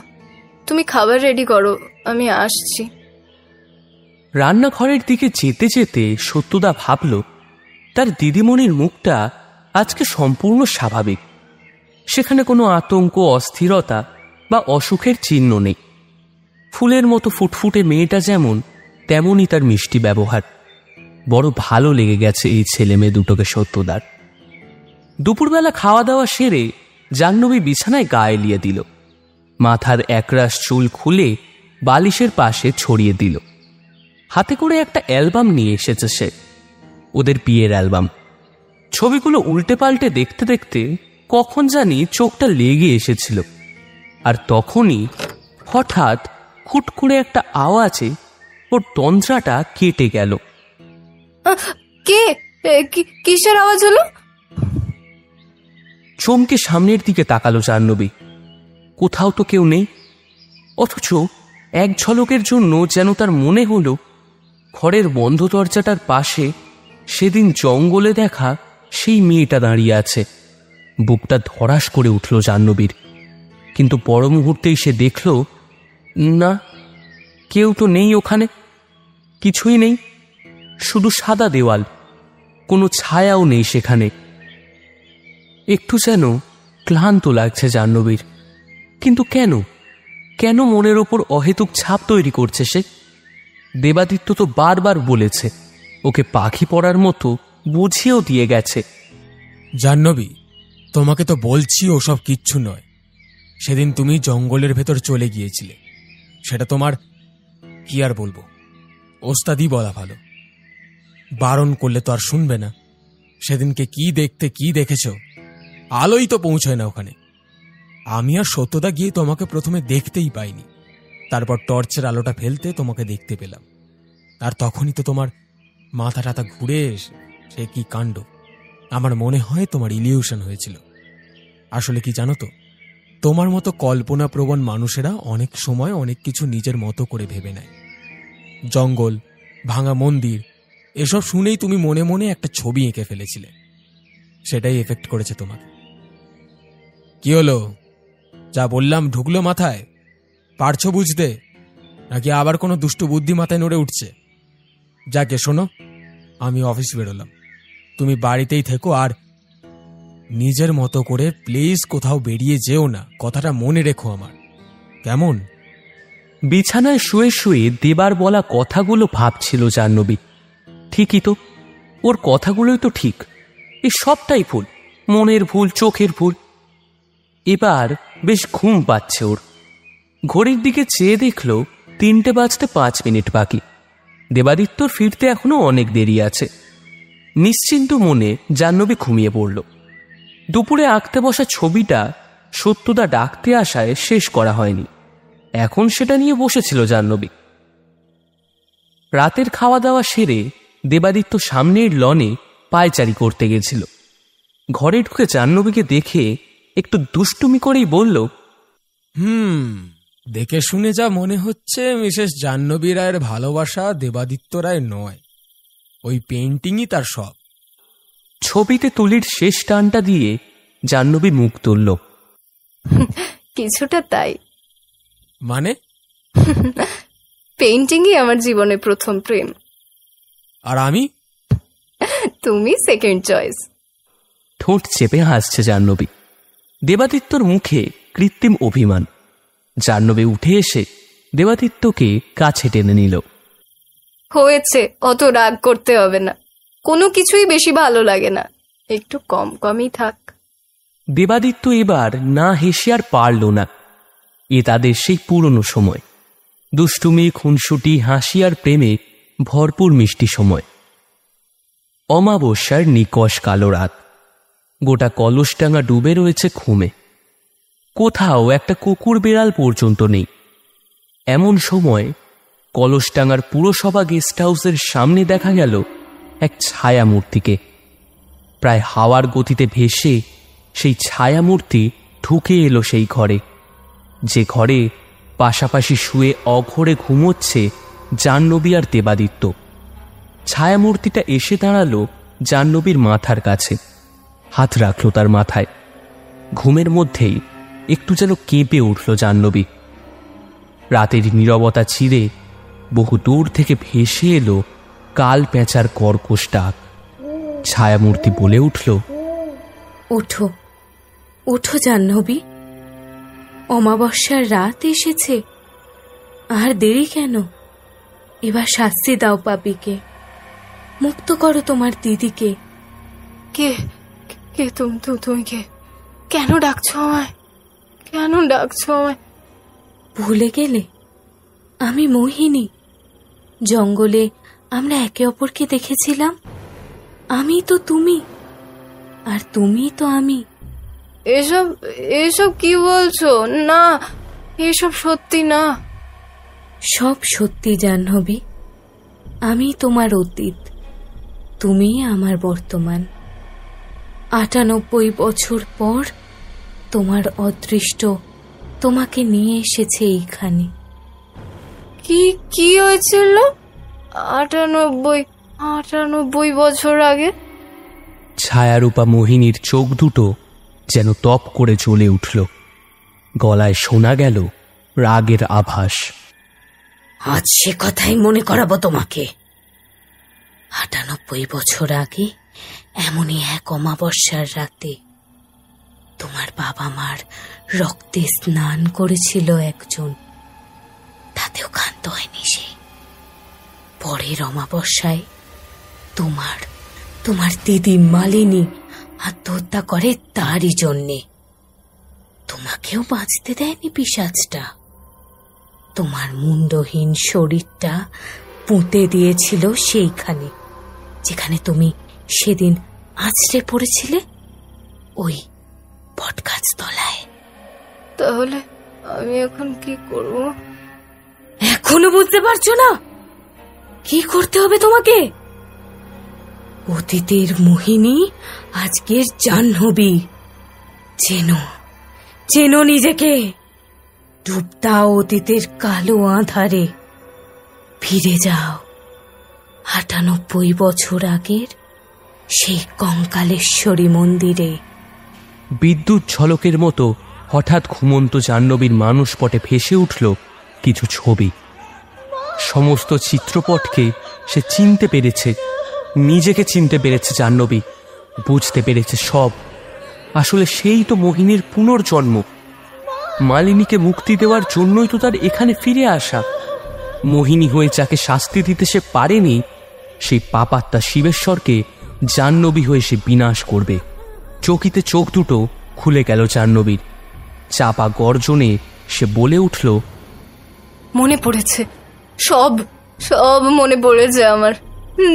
তুমি খাবার রেডি করো, আমি আসছি। রান্নাঘরের দিকে যেতে যেতে সত্যদা ভাবল তার দিদিমণির মুখটা আজকে সম্পূর্ণ স্বাভাবিক। সেখানে কোনো আতঙ্ক, অস্থিরতা বা অসুখের চিহ্ন নেই। ফুলের মতো ফুটফুটে মেয়েটা যেমন, তেমনই তার মিষ্টি ব্যবহার। বড় ভালো লেগে গেছে এই ছেলে মেয়ে দুটোকে সত্যদার। দুপুরবেলা খাওয়া দাওয়া সেরে জাহ্নবী বিছানায় গা এলিয়ে দিল। মাথার একরাশ চুল খুলে বালিশের পাশে ছড়িয়ে দিল। হাতে করে একটা অ্যালবাম নিয়ে এসেছে সে, ওদের বিয়ের অ্যালবাম। ছবিগুলো উল্টে পাল্টে দেখতে দেখতে কখন জানি চোখটা লেগে এসেছিল। আর তখনই হঠাৎ হুট করে একটা আওয়াজে ওর তন্দ্রাটা কেটে গেল। কে? কিসের আওয়াজ হলো? চমকে সামনের দিকে তাকালো জাহ্নবী। কোথাও তো কেউ নেই, অথচ এক ঝলকের জন্য যেন তার মনে হলো ঘরের বন্ধ দরজাটার পাশে সেদিন জঙ্গলে দেখা সেই মেয়েটা দাঁড়িয়ে আছে। বুকটা ধড়াস করে উঠল জাহ্নবীর, কিন্তু পর মুহূর্তেই সে দেখল না, কেউ তো নেই ওখানে। কিছুই নেই, শুধু সাদা দেওয়াল, কোনো ছায়াও নেই সেখানে। একটু যেন ক্লান্ত লাগছে জাহ্নবীর, কিন্তু কেন কেন মনের ওপর অহেতুক ছাপ তৈরি করছে সে? দেবাদিত্য তো বারবার বলেছে, ওকে পাখি পড়ার মতো বুঝিয়েও দিয়ে গেছে। জাহ্নবী, তোমাকে তো বলছি ওসব কিচ্ছু নয়। সেদিন তুমি জঙ্গলের ভেতর চলে গিয়েছিলে, সেটা তোমার কি আর বলবো, ওস্তাদি বলা ভালো। বারণ করলে তো আর শুনবে না। সেদিনকে কি দেখতে কি দেখেছ, আলোই তো পৌঁছয় না ওখানে। আমি আর সত্যদা গিয়ে তোমাকে প্রথমে দেখতেই পাইনি, তারপর টর্চের আলোটা ফেলতে তোমাকে দেখতে পেলাম। আর তখনই তো তোমার মাথা টাথা ঘুরে সে কি কাণ্ড। আমার মনে হয় তোমার ইলিউশন হয়েছিল। আসলে কি জানো তো, তোমার মতো কল্পনাপ্রবণ মানুষেরা অনেক সময় অনেক কিছু নিজের মতো করে ভেবে নেয়। জঙ্গল, ভাঙা মন্দির, এসব শুনেই তুমি মনে মনে একটা ছবি এঁকে ফেলেছিলে। সেটাই এফেক্ট করেছে তোমাকে। কি হলো, যা বললাম ঢুকলো মাথায়? পারছো বুঝতে, নাকি আবার কোনো দুষ্টু বুদ্ধি মাথায় নড়ে উঠছে? যাকে শোনো, আমি অফিস বেরোলাম, তুমি বাড়িতেই থেকো। আর নিজের মতো করে প্লিজ কোথাও বেরিয়ে যেও না, কথাটা মনে রেখো আমার, কেমন? বিছানায় শুয়ে শুয়ে দেবার বলা কথাগুলো ভাবছিল জাহ্নবী। ঠিকই তো, ওর কথাগুলোই তো ঠিক। এ সবটাই ভুল, মনের ভুল, চোখের ভুল। এবার বেশ ঘুম পাচ্ছে ওর। ঘড়ির দিকে চেয়ে দেখল 3টে বাজতে 5 মিনিট বাকি। দেবাদিত্যর ফিরতে এখনো অনেক দেরি আছে। নিশ্চিন্ত মনে জাহ্নবী ঘুমিয়ে পড়ল। দুপুরে আঁকতে বসা ছবিটা সত্যদা ডাকতে আসায় শেষ করা হয়নি, এখন সেটা নিয়ে বসেছিল জাহ্নবী। রাতের খাওয়া দাওয়া সেরে দেবাদিত্য সামনের লনে পায়চারি করতে গেছিল। ঘরে ঢুকে জাহ্নবীকে দেখে একটু দুষ্টুমি করেই বলল, দেখে শুনে যা মনে হচ্ছে মিসেস জাহ্নবী রায়ের ভালোবাসা দেবাদিত্য রায় নয়, ওই পেইন্টিংই তার সব। ছবিতে তুলির শেষ টানটা দিয়ে জাহ্নবী মুখ তুলল। কিছুটা তাই। মানে? পেইন্টিংই আমার জীবনে প্রথম প্রেম। আর আমি? তুমি সেকেন্ড চয়েস। ঠোঁট চেপে হাসছে জাহ্নবী। দেবাদিত্যর মুখে কৃত্রিম অভিমান। জাহ্নবী উঠে এসে দেবাদিত্যকে কাছে টেনে নিল। হয়েছে, অত রাগ করতে হবে না, কোনো কিছুই বেশি ভালো লাগে না, একটু কম কমই থাক। দেবাদিত্য এবার না হেসে আর পারল না। এ তাদের সেই পুরনো সময়, দুষ্টুমি, খুনসুটি, হাসি আর প্রেমে ভরপুর মিষ্টি সময়। অমাবস্যার নিকষ কালো রাত, গোটা কলসডাঙ্গা ডুবে রয়েছে ঘুমে। কোথাও একটা কুকুর বেড়াল পর্যন্ত নেই। এমন সময় কলসডাঙ্গার পুরসভা গেস্ট হাউসের সামনে দেখা গেল এক ছায়ামূর্তিকে। প্রায় হাওয়ার গতিতে ভেসে সেই ছায়ামূর্তি ঢুকে এলো সেই ঘরে, যে ঘরে পাশাপাশি শুয়ে অঘরে ঘুমোচ্ছে জাহ্নবী আর দেবাদিত্য। ছায়ামূর্তিটা এসে দাঁড়ালো জাহ্নবীর মাথার কাছে, হাত রাখল তার মাথায়। ঘুমের মধ্যেই একটু যেন কেঁপে উঠল জাহ্নবী। রাতের নীরবতা ছিঁড়ে বহু দূর থেকে ভেসে এলো কাল পেঁচার কর্কশ ডাক। ছায়ামূর্তি বলে উঠল, ওঠো, ওঠো জাহ্নবী, অমাবস্যার রাত এসেছে। আর দেরি কেন? এবার শাস্তি দাও পাপীকে, মুক্ত করো তোমার দিদিকে। কে কে তুমি কে? কেন ডাকছো আমায়? কেন ডাকছো আমায়? ভুলে গেলে আমি মোহিনী। জঙ্গলে আমরা একে অপরকে দেখেছিলাম। আমি তো তুমি, আর তুমি তো আমি। এসব এসব কি বলছো? না, এসব সত্যি না। সব সত্যি জাহ্নবী। আমি তোমার অতীত, তুমি আমার বর্তমান। ৯৮ বছর পর তোমার অদৃষ্ট তোমাকে নিয়ে এসেছে এইখানে। কি হয়েছিল ৯৮ বছর আগে? ছায়ারূপা মোহিনীর চোখ দুটো যেন তপ করে জ্বলে উঠল। গলায় শোনা গেল রাগের আভাস। আজ সে কথাই মনে করাবো তোমাকে। ৯৮ বছর আগে এমনই এক অমাবস্যার রাতে তোমার বাবা মার রক্তে স্নান করেছিল একজন। তাতেও ক্ষান্ত হয়নি সে। পরের অমাবস্যায় তোমার দিদি মালিনী আত্মহত্যা করে তারই জন্যে। তোমাকেও বাঁচতে দেয়নি পিশাচটা। তোমার মুন্ডহীন শরীরটা পুঁতে দিয়েছিল সেইখানে যেখানে তুমি সেদিন আছড়ে পড়েছিলে, ওই বটগাছ তলায়। তাহলে আমি এখন কি করব? এখনো বুঝতে পারছো না কি করতে হবে তোমাকে? অতীতের মোহিনী, আজকের জাহ্নবী। চেনো নিজেকে। ডুব দাও অতীতের কালো আঁধারে। ফিরে যাও ৯৮ বছর আগের সেই কঙ্কালেশ্বরী মন্দিরে। বিদ্যুৎ ঝলকের মতো হঠাৎ ঘুমন্ত জাহ্নবীর মানসপটে ভেসে উঠল কিছু ছবি। সমস্ত চিত্রপটকে সে চিনতে পেরেছে, নিজেকে চিনতে পেরেছে জাহ্নবী। বুঝতে পেরেছে সব। আসলে সেই তো মোহিনীর পুনর্জন্ম। মালিনীকে মুক্তি দেওয়ার জন্যই তো তার এখানে ফিরে আসা। মোহিনী হয়ে যাকে শাস্তি দিতে সে পারেনি, সেই পাপাত্মা শিবেশ্বরকে জাহ্নবী হয়ে সে বিনাশ করবে। চকিতে চোখ দুটো খুলে গেল জাহ্নবীর। চাপা গর্জনে সে বলে উঠল, মনে পড়েছে, সব মনে পড়েছে আমার।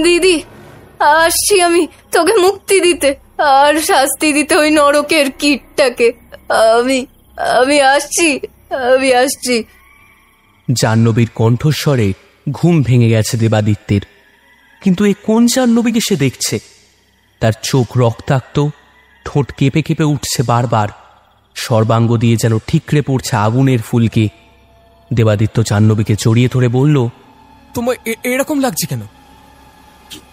দিদি, আসছি আমি তোকে মুক্তি দিতে আর শাস্তি দিতে ওই নরকের কীটটাকে। আমি আসছি। জাহ্নবীর কণ্ঠস্বরে ঘুম ভেঙে গেছে দেবাদিত্যের। কিন্তু এ কোন জাহ্নবীকে সে দেখছে? তার চোখ রক্তাক্ত, ঠোঁট কেঁপে কেঁপে উঠছে বারবার। সর্বাঙ্গ দিয়ে যেন ঠিকরে পড়ছে আগুনের ফুলকি। দেবাদিত্য জাহ্নবীকে জড়িয়ে ধরে বলল, তোমার এরকম লাগছে কেন?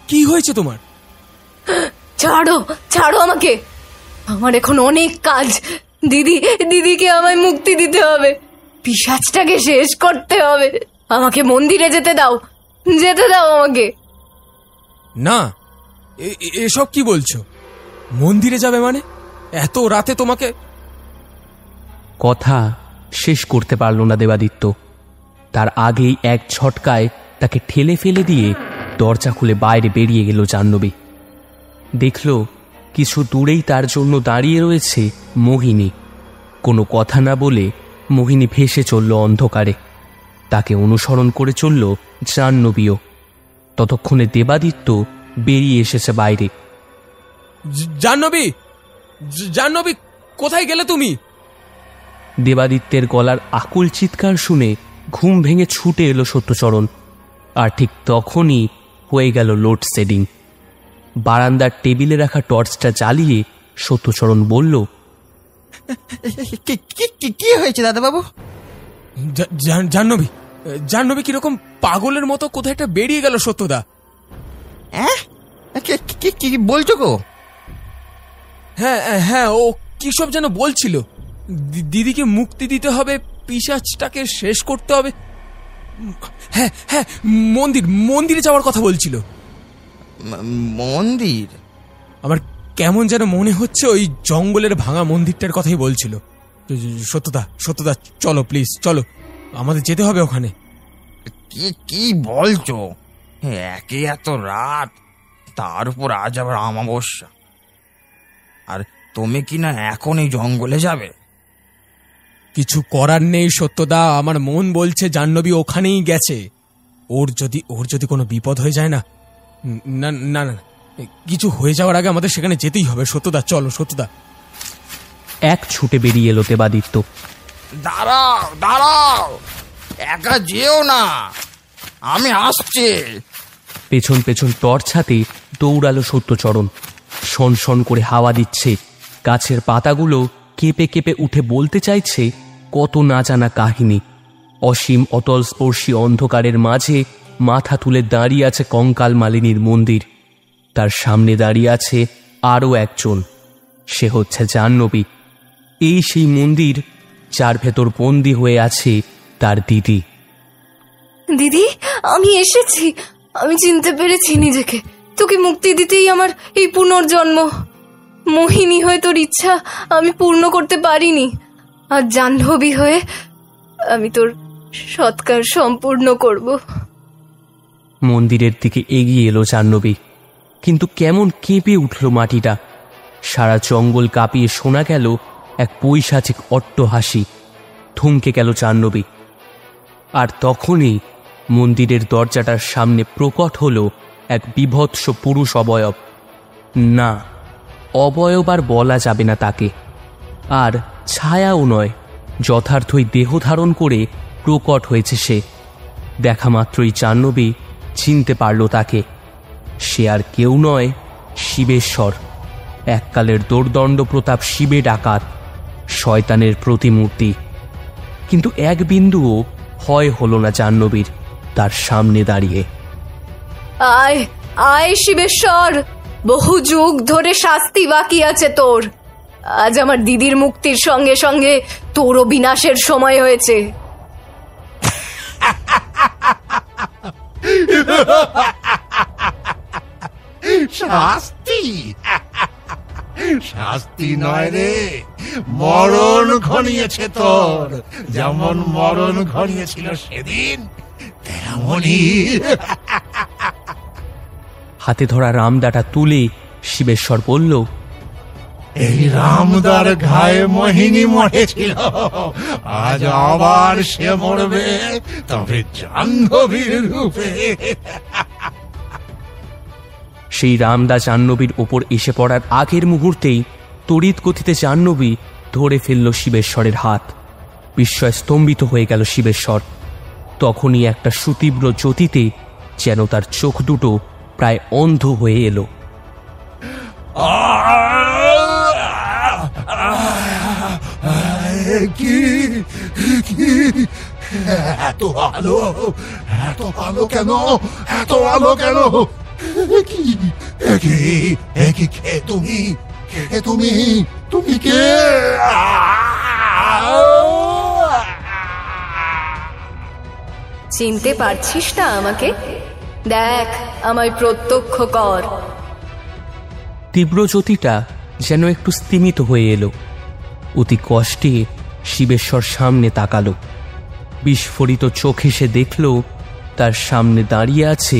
কি হয়েছে তোমার? ছাড়ো আমাকে। আমার এখন অনেক কাজ। দিদিকে আমায় মুক্তি দিতে হবে। পিশাচটাকে শেষ করতে হবে। আমাকে মন্দিরে যেতে দাও আমাকে। না, এসব কি বলছো? মন্দিরে যাবে মানে? এত রাতে তোমাকে? কথা শেষ করতে পারল না দেবাদিত্য। তার আগেই এক ঝটকায় তাকে ঠেলে ফেলে দিয়ে দরজা খুলে বাইরে বেরিয়ে গেল জাহ্নবী। দেখল কিছু দূরেই তার জন্য দাঁড়িয়ে রয়েছে মোহিনী। কোনো কথা না বলে মোহিনী ভেসে চলল অন্ধকারে। তাকে অনুসরণ করে চলল জাহ্নবীও। ততক্ষণে দেবাদিত্য বেরিয়ে এসেছে বাইরে। জাহ্নবী, কোথায় গেলে তুমি? দেবাদিত্যের গলার আকুল চিৎকার শুনে ঘুম ভেঙে ছুটে এলো সত্যচরণ। আর ঠিক তখনই হয়ে গেল লোডশেডিং। বারান্দার টেবিলে রাখা টর্চটা জ্বালিয়ে সত্যচরণ বলল, কি হয়েছে দাদাবাবু? জাহ্নবী কিরকম পাগলের মতো কোথায় একটা বেরিয়ে গেল সত্যদা। কি বলছো গো? হ্যাঁ, ও কি সব যেন বলছিল। দিদিকে মুক্তি দিতে হবে, পিশাচটাকে শেষ করতে হবে। হ্যাঁ, মন্দিরে যাওয়ার কথা বলছিল। মন্দির? আমার কেমন যেন মনে হচ্ছে ওই জঙ্গলের ভাঙা মন্দিরটার কথাই বলছিল। সত্যদা, সত্যদা, চলো প্লিজ, চলো, আমাদের যেতে হবে ওখানে। কি কি বলছো? একে এত রাত, তার উপর আজ আবার অমাবস্যা, আর তুমি কি না এখন এই জঙ্গলে যাবে? কিছু করার নেই সত্যদা, আমার মন বলছে জাহ্নবী ওখানেই গেছে। ওর যদি কোনো বিপদ হয়ে যায় না, না না না, কিছু হয়ে যাওয়ার আগে আমাদের সেখানে যেতেই হবে। সত্যদা, চলো সত্যদা। এক ছুটে বেরিয়ে এলো দেবাদিত্য। দাঁড়াও দাঁড়াও, একা যেও না, আমি আসছি। পেছন পেছন টর্চ হাতে দৌড়ালো সত্যচরণ। শন শন করে হাওয়া দিচ্ছে, গাছের পাতাগুলো কেঁপে কেঁপে উঠে বলতে চাইছে কত না জানা কাহিনী। অসীম অতল স্পর্শী অন্ধকারের মাঝে মাথা তুলে দাঁড়িয়ে আছে কঙ্কাল মালিনীর মন্দির। তার সামনে দাঁড়িয়ে আছে আরও একজন, সে হচ্ছে জাহ্নবী। এই সেই মন্দির যার ভেতর বন্দী হয়ে আছে তার দিদি। দিদি, আমি এসেছি, আমি চিনতে পেরেছি নিজেকে। তোকে মুক্তি দিতেই আমার এই পুনর্জন্ম। মোহিনী হয়ে তোর ইচ্ছা আমি পূর্ণ করতে পারিনি, আর জাহ্নবী হয়ে আমি তোর সৎকার সম্পূর্ণ করব। মন্দিরের দিকে এগিয়ে এলো জাহ্নবী, কিন্তু কেমন কেঁপে উঠল মাটিটা। সারা জঙ্গল কাঁপিয়ে শোনা গেল এক পৈশাচিক অট্টহাসি। থমকে গেল জাহ্নবী, আর তখনই মন্দিরের দরজাটার সামনে প্রকট হল এক বিভৎস পুরুষ অবয়ব। না, অবয়ব আর বলা যাবে না তাকে, আর ছায়াও নয়, যথার্থই দেহ ধারণ করে প্রকট হয়েছে সে। দেখা মাত্রই জাহ্নবী চিনতে পারল তাকে। সে আর কেউ নয়, শিবেশ্বর, এককালের দোর্দণ্ড প্রতাপ শিবে ডাকাত, শয়তানের প্রতিমূর্তি। কিন্তু এক বিন্দুও ভয় হলো না জাহ্নবীর তার সামনে দাঁড়িয়ে। আয় আয় শিবেশ্বর, বহু যুগ ধরে শাস্তি বাকি আছে তোর। আজ আমার দিদির মুক্তির সঙ্গে সঙ্গে তোরও বিনাশের সময় হয়েছে। শাস্তি? শাস্তি নয় রে, মরণ ঘনিয়েছে তোর। যেমন মরণ ঘনিয়েছিল সেদিন, তেমনই। হাতে ধরা রামদাটা তুলে শিবেশ্বর বলল, এই রামদার ঘায়ে মোহিনী মরেছিল, আজ আবার সে মরবে, তবে জাহ্নবীর রূপে। সেই রামদা জাহ্নবীর ওপর এসে পড়ার আগের মুহূর্তেই তড়িৎ গতিতে জাহ্নবী ধরে ফেলল শিবেশ্বরের হাত। বিস্ময় স্তম্ভিত হয়ে গেল শিবেশ্বর। তখনই একটা সুতীব্র জ্যোতিতে যেন তার চোখ দুটো প্রায় অন্ধ হয়ে এলো। কি এত আলো, এত আলো কেন, এত আলো কেন? কে তুমি? কে তুমি? তুমি কে? চিনতে পারছিস না আমাকে? দেখ, আমায় প্রত্যক্ষ কর। তীব্র জ্যোতিটা যেন একটু স্তিমিত হয়ে এলো। অতি কষ্টে শিবেশ্বর সামনে তাকালো। বিস্ফোরিত চোখে সে দেখল তার সামনে দাঁড়িয়ে আছে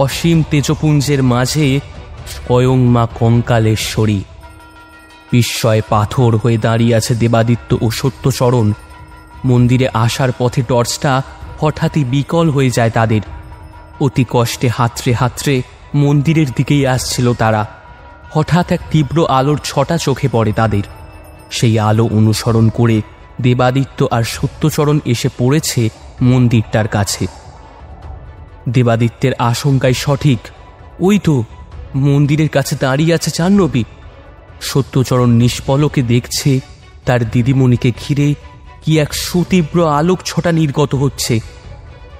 অসীম তেজপুঞ্জের মাঝে স্বয়ং মা কঙ্কালেশ্বরী। বিস্ময়ে পাথর হয়ে দাঁড়িয়ে আছে দেবাদিত্য ও সত্যচরণ। মন্দিরে আসার পথে টর্চটা হঠাৎই বিকল হয়ে যায় তাদের। অতি কষ্টে হাতড়ে হাতড়ে মন্দিরের দিকেই আসছিল তারা। হঠাৎ এক তীব্র আলোর ছটা চোখে পড়ে তাদের। সেই আলো অনুসরণ করে দেবাদিত্য আর সত্যচরণ এসে পড়েছে মন্দিরটার কাছে। দেবাদিত্যের আশঙ্কাই সঠিক, ওই তো মন্দিরের কাছে দাঁড়িয়ে আছে জাহ্নবী। সত্যচরণ নিষ্পলকে দেখছে তার দিদিমণিকে ঘিরে কি এক সুতীব্র আলোক ছটা নির্গত হচ্ছে।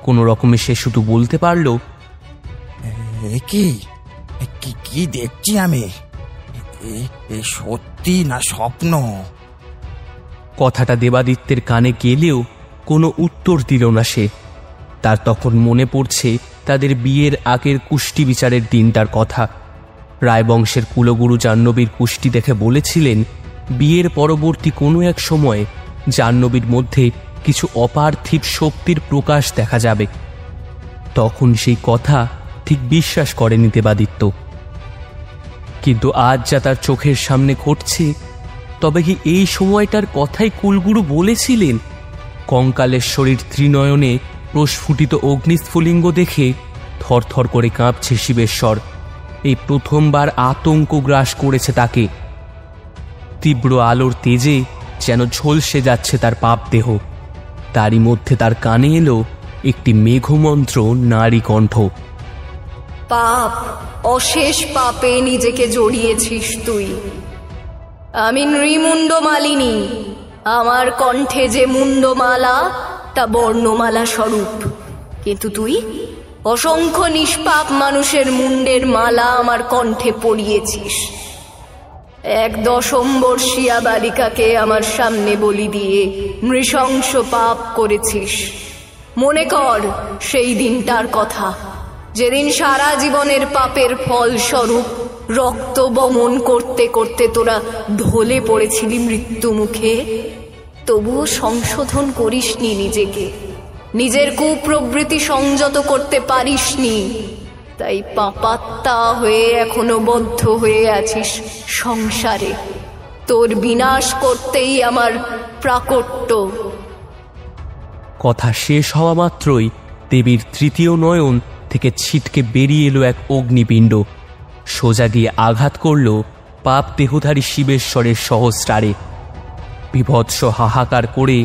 কোনো রকমে সে শুধু বলতে পারল, কি কি দেখছি আমি? এ সত্যি না স্বপ্ন? কথাটা দেবাদিত্যের কানে গেলেও কোনো উত্তর দিল না সে। তার তখন মনে পড়ছে তাদের বিয়ের আগের কুষ্টি বিচারের দিনটার কথা। রায়বংশের কুলগুরু জাহ্নবীর পুষ্টি দেখে বলেছিলেন বিয়ের পরবর্তী কোনো এক সময়ে জাহ্নবীর মধ্যে কিছু অপার্থিব শক্তির প্রকাশ দেখা যাবে। তখন সেই কথা ঠিক বিশ্বাস করেনি দেবাদিত্য। কিন্তু আজ যা তার চোখের সামনে ঘটছে, তবে কি এই সময়টার কথাই কুলগুরু বলেছিলেন? কঙ্কালেশ্বরীর ত্রিনয়নে প্রস্ফুটিত অগ্নিস্ফুলিঙ্গ দেখে থরথর করে কাঁপছে শিবেশ্বর। এই প্রথমবার আতঙ্ক গ্রাস করেছে তাকে। তীব্র আলোর তেজে যেন ঝলসে যাচ্ছে তার পাপ দেহ। তারই মধ্যে তার কানে এলো একটি মেঘমন্ত্র নারী কণ্ঠ। পাপ, অশেষ পাপে নিজেকে জড়িয়েছিস তুই। আমি নৃমুণ্ড মালিনী। আমার কণ্ঠে যে মুন্ডমালা তা বর্ণমালা স্বরূপ, কিন্তু তুই অসংখ্য নিষ্পাপ মানুষের মুন্ডের মালা আমার কণ্ঠে পরিয়েছিস। এক 10 বর্ষীয়া বালিকাকে আমার সামনে বলি দিয়ে নৃশংস পাপ করেছিস। মনে কর সেই দিনটার কথা, যেদিন সারা জীবনের পাপের ফল স্বরূপ রক্ত বমন করতে করতে তোরা ঢলে পড়েছিলি মৃত্যু মুখে। তবুও সংশোধন করিসনি নিজেকে, নিজের কুপ্রবৃত্তি সংযত করতে পারিসনি। তাই পাপাত্মা হয়ে এখনো বদ্ধ হয়ে আছিস সংসারে। তোর বিনাশ করতেই আমার প্রাকট্য। কথা শেষ হওয়া মাত্রই দেবীর তৃতীয় নয়ন থেকে ছিটকে বেরিয়ে এলো এক অগ্নিপিণ্ড। সোজা গিয়ে আঘাত করল পাপ দেহধারী শিবেশ্বরের সহস্রারে। বিভৎস হাহাকার করে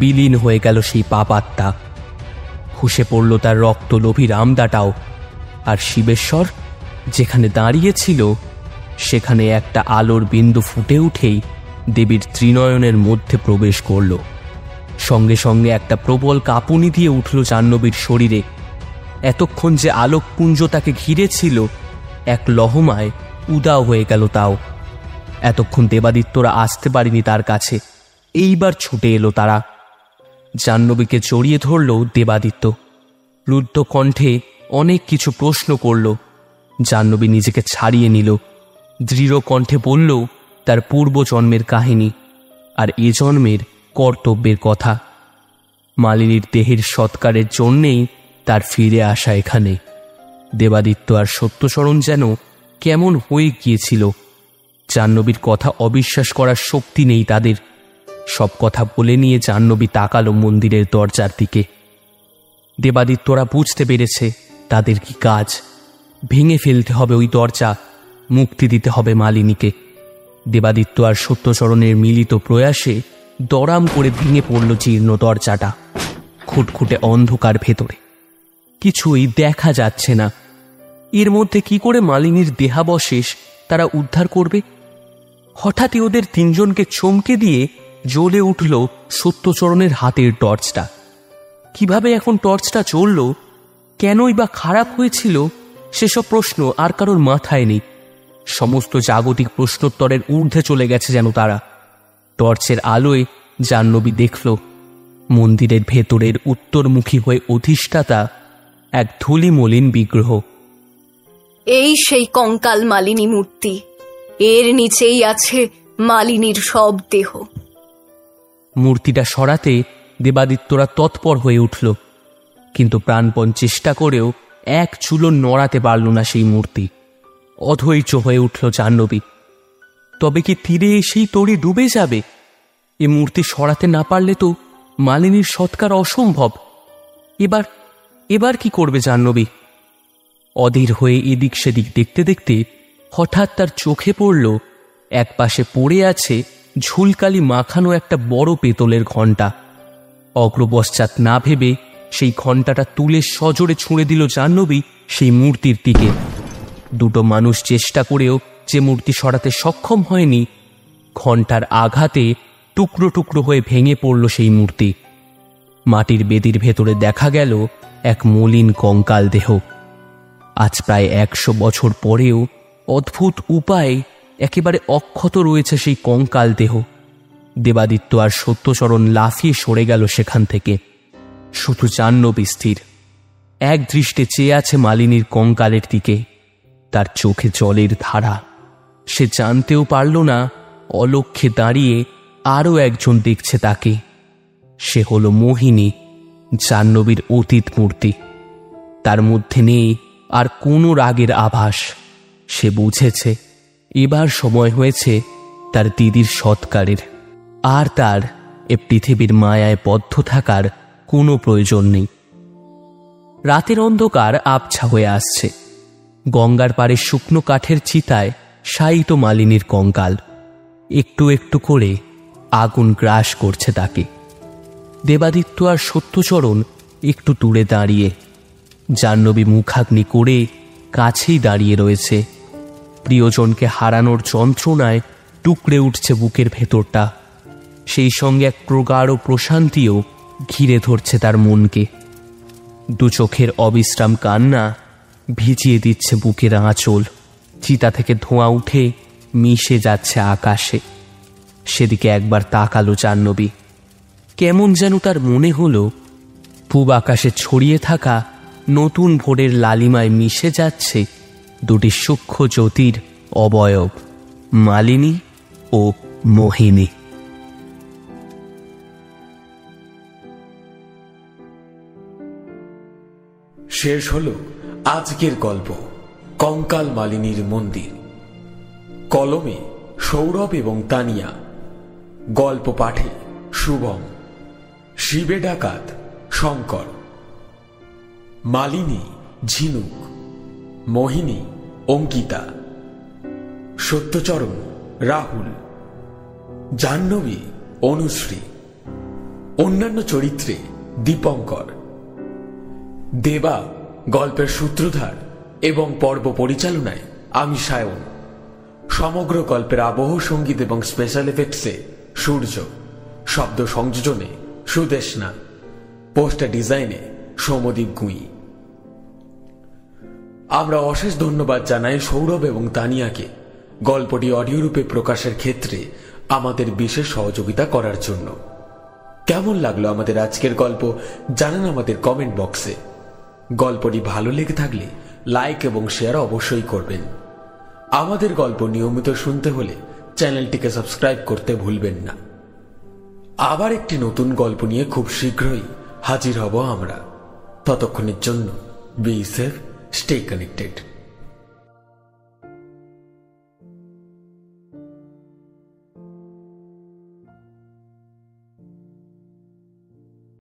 বিলীন হয়ে গেল সেই পাপাত্মা। খসে পড়ল তার রক্তলোভী রামদাটাও। আর শিবেশ্বর যেখানে দাঁড়িয়েছিল সেখানে একটা আলোর বিন্দু ফুটে উঠেই দেবীর ত্রিনয়নের মধ্যে প্রবেশ করল। সঙ্গে সঙ্গে একটা প্রবল কাঁপুনি দিয়ে উঠল জাহ্নবীর শরীরে। এতক্ষণ যে আলোকপুঞ্জ তাকে ঘিরেছিল এক লহমায় উদাও হয়ে গেল তাও। এতক্ষণ দেবাদিত্যরা আসতে পারেনি তার কাছে, এইবার ছুটে এলো তারা। জাহ্নবীকে জড়িয়ে ধরল দেবাদিত্য। রুদ্ধ কণ্ঠে অনেক কিছু প্রশ্ন করল। জাহ্নবী নিজেকে ছাড়িয়ে নিল, দৃঢ় কণ্ঠে বলল তার পূর্বজন্মের কাহিনী আর এ জন্মের কর্তব্যের কথা। মালিনীর দেহের সৎকারের জন্যেই তার ফিরে আসা এখানে। দেবাদিত্য আর সত্যচরণ যেন কেমন হয়ে গিয়েছিল। জাহ্নবীর কথা অবিশ্বাস করার শক্তি নেই তাদের। সব কথা বলে নিয়ে জাহ্নবী তাকালো মন্দিরের দরজার দিকে। দেবাদিত্যরা বুঝতে পেরেছে তাদের কি কাজ। ভেঙে ফেলতে হবে ওই দরজা, মুক্তি দিতে হবে মালিনীকে। দেবাদিত্য আর সত্যচরণের মিলিত প্রয়াসে দরাম করে ভেঙে পড়ল জীর্ণ দরজাটা। খুটখুটে অন্ধকার ভেতরে কিছুই দেখা যাচ্ছে না। এর মধ্যে কি করে মালিনীর দেহাবশেষ তারা উদ্ধার করবে? হঠাৎই ওদের তিনজনকে চমকে দিয়ে জ্বলে উঠল সত্যচরণের হাতের টর্চটা। কিভাবে এখন টর্চটা জ্বলল, কেনই বা খারাপ হয়েছিল, সেসব প্রশ্ন আর কারোর মাথায় নেই। সমস্ত জাগতিক প্রশ্নোত্তরের ঊর্ধ্বে চলে গেছে যেন তারা। টর্চের আলোয় জাহ্নবী দেখল মন্দিরের ভেতরের উত্তরমুখী হয়ে অধিষ্ঠাতা এক ধূলিমলিন বিগ্রহ। এই সেই কঙ্কাল মালিনী মূর্তি, এর নিচেই আছে মালিনীর সব দেহ। মূর্তিটা সরাতে দেবাদিত্যরা তৎপর হয়ে উঠল, কিন্তু প্রাণপণ চেষ্টা করেও এক চুলো নড়াতে পারল না সেই মূর্তি। অধৈর্য হয়ে উঠল জাহ্নবী। তবে কি তীরে এসেই তরি ডুবে যাবে? এ মূর্তি সরাতে না পারলে তো মালিনীর সৎকার অসম্ভব। এবার কি করবে জাহ্নবী? অধীর হয়ে এদিক সেদিক দেখতে দেখতে হঠাৎ তার চোখে পড়ল এক পাশে পড়ে আছে ঝুলকালি মাখানো একটা বড় পেতলের ঘণ্টা। অগ্রপশ্চাৎ না ভেবে সেই ঘণ্টাটা তুলে সজোরে ছুঁড়ে দিল জাহ্নবী সেই মূর্তির দিকে। দুটো মানুষ চেষ্টা করেও যে মূর্তি সরাতে সক্ষম হয়নি, ঘণ্টার আঘাতে টুকরো টুকরো হয়ে ভেঙে পড়ল সেই মূর্তি। মাটির বেদির ভেতরে দেখা গেল এক মলিন কঙ্কাল দেহ। আজ প্রায় 100 বছর পরেও অদ্ভুত উপায়ে একেবারে অক্ষত রয়েছে সেই কঙ্কাল দেহ। দেবাদিত্য আর সত্যচরণ লাফিয়ে সরে গেল সেখান থেকে। শুধু জাহ্নবী স্থির এক দৃষ্টে চেয়ে আছে মালিনীর কঙ্কালের দিকে। তার চোখে জলের ধারা। সে জানতেও পারল না অলক্ষ্যে দাঁড়িয়ে আরও একজন দেখছে তাকে। সে হলো মোহিনী, জাহ্নবীর অতীত মূর্তি। তার মধ্যে নেই আর কোনো রাগের আভাস। সে বুঝেছে এবার সময় হয়েছে তার দিদির সৎকারের, আর তার এ পৃথিবীর মায়ায় বদ্ধ থাকার কোনো প্রয়োজন নেই। রাতের অন্ধকার আবছা হয়ে আসছে। গঙ্গার পাড়ে শুকনো কাঠের চিতায় শায়িত মালিনীর কঙ্কাল। একটু একটু করে আগুন গ্রাস করছে তাকে। দেবাদিত্য আর সত্যচরণ একটু দূরে দাঁড়িয়ে। জাহ্নবী মুখাগ্নি করে কাছেই দাঁড়িয়ে রয়েছে। প্রিয়জনকে হারানোর যন্ত্রণায় টুকরে উঠছে বুকের ভেতরটা। সেই সঙ্গে এক প্রগাঢ় প্রশান্তিও ঘিরে ধরছে তার মনকে। দু চোখের অবিশ্রাম কান্না ভিজিয়ে দিচ্ছে বুকের আঁচল। চিতা থেকে ধোঁয়া উঠে মিশে যাচ্ছে আকাশে। সেদিকে একবার তাকালো জাহ্নবী। কেমন যেন তার মনে হলো পূব আকাশে ছড়িয়ে থাকা নতুন ভোরের লালিমায় মিশে যাচ্ছে দুটি সূক্ষ্ম জ্যোতির অবয়ব, মালিনী ও মোহিনী। শেষ হলো আজকের গল্প কঙ্কাল মালিনীর মন্দির। কলমে সৌরভ এবং তানিয়া, গল্প পাঠে শুভম, শিবে ডাকাত শঙ্কর, মালিনী ঝিনুক, মোহিনী অঙ্কিতা, সত্যচরণ রাহুল, জাহ্নবী অনুশ্রী, অন্যান্য চরিত্রে দীপঙ্কর, দেবা গল্পের সূত্রধার এবং পর্ব পরিচালনায় আমি সায়ন। সমগ্র গল্পের আবহ সঙ্গীত এবং স্পেশাল এফেক্টসে সূর্য, শব্দ সংযোজনে সুদেশনা, পোস্টার ডিজাইনে সৌমদীপ গুঁই। আমরা অশেষ ধন্যবাদ জানাই সৌরভ এবং তানিয়াকে গল্পটি অডিও রূপে প্রকাশের ক্ষেত্রে আমাদের বিশেষ সহযোগিতা করার জন্য। কেমন লাগলো আমাদের আজকের গল্প জানান আমাদের কমেন্ট বক্সে। গল্পটি ভালো লেগে থাকলে লাইক এবং শেয়ার অবশ্যই করবেন। আমাদের গল্প নিয়মিত শুনতে হলে চ্যানেলটিকে সাবস্ক্রাইব করতে ভুলবেন না। আবার একটি নতুন গল্প নিয়ে খুব শীঘ্রই হাজির হব আমরা। ততক্ষণের জন্য বি সেফ, স্টে কানেক্টেড।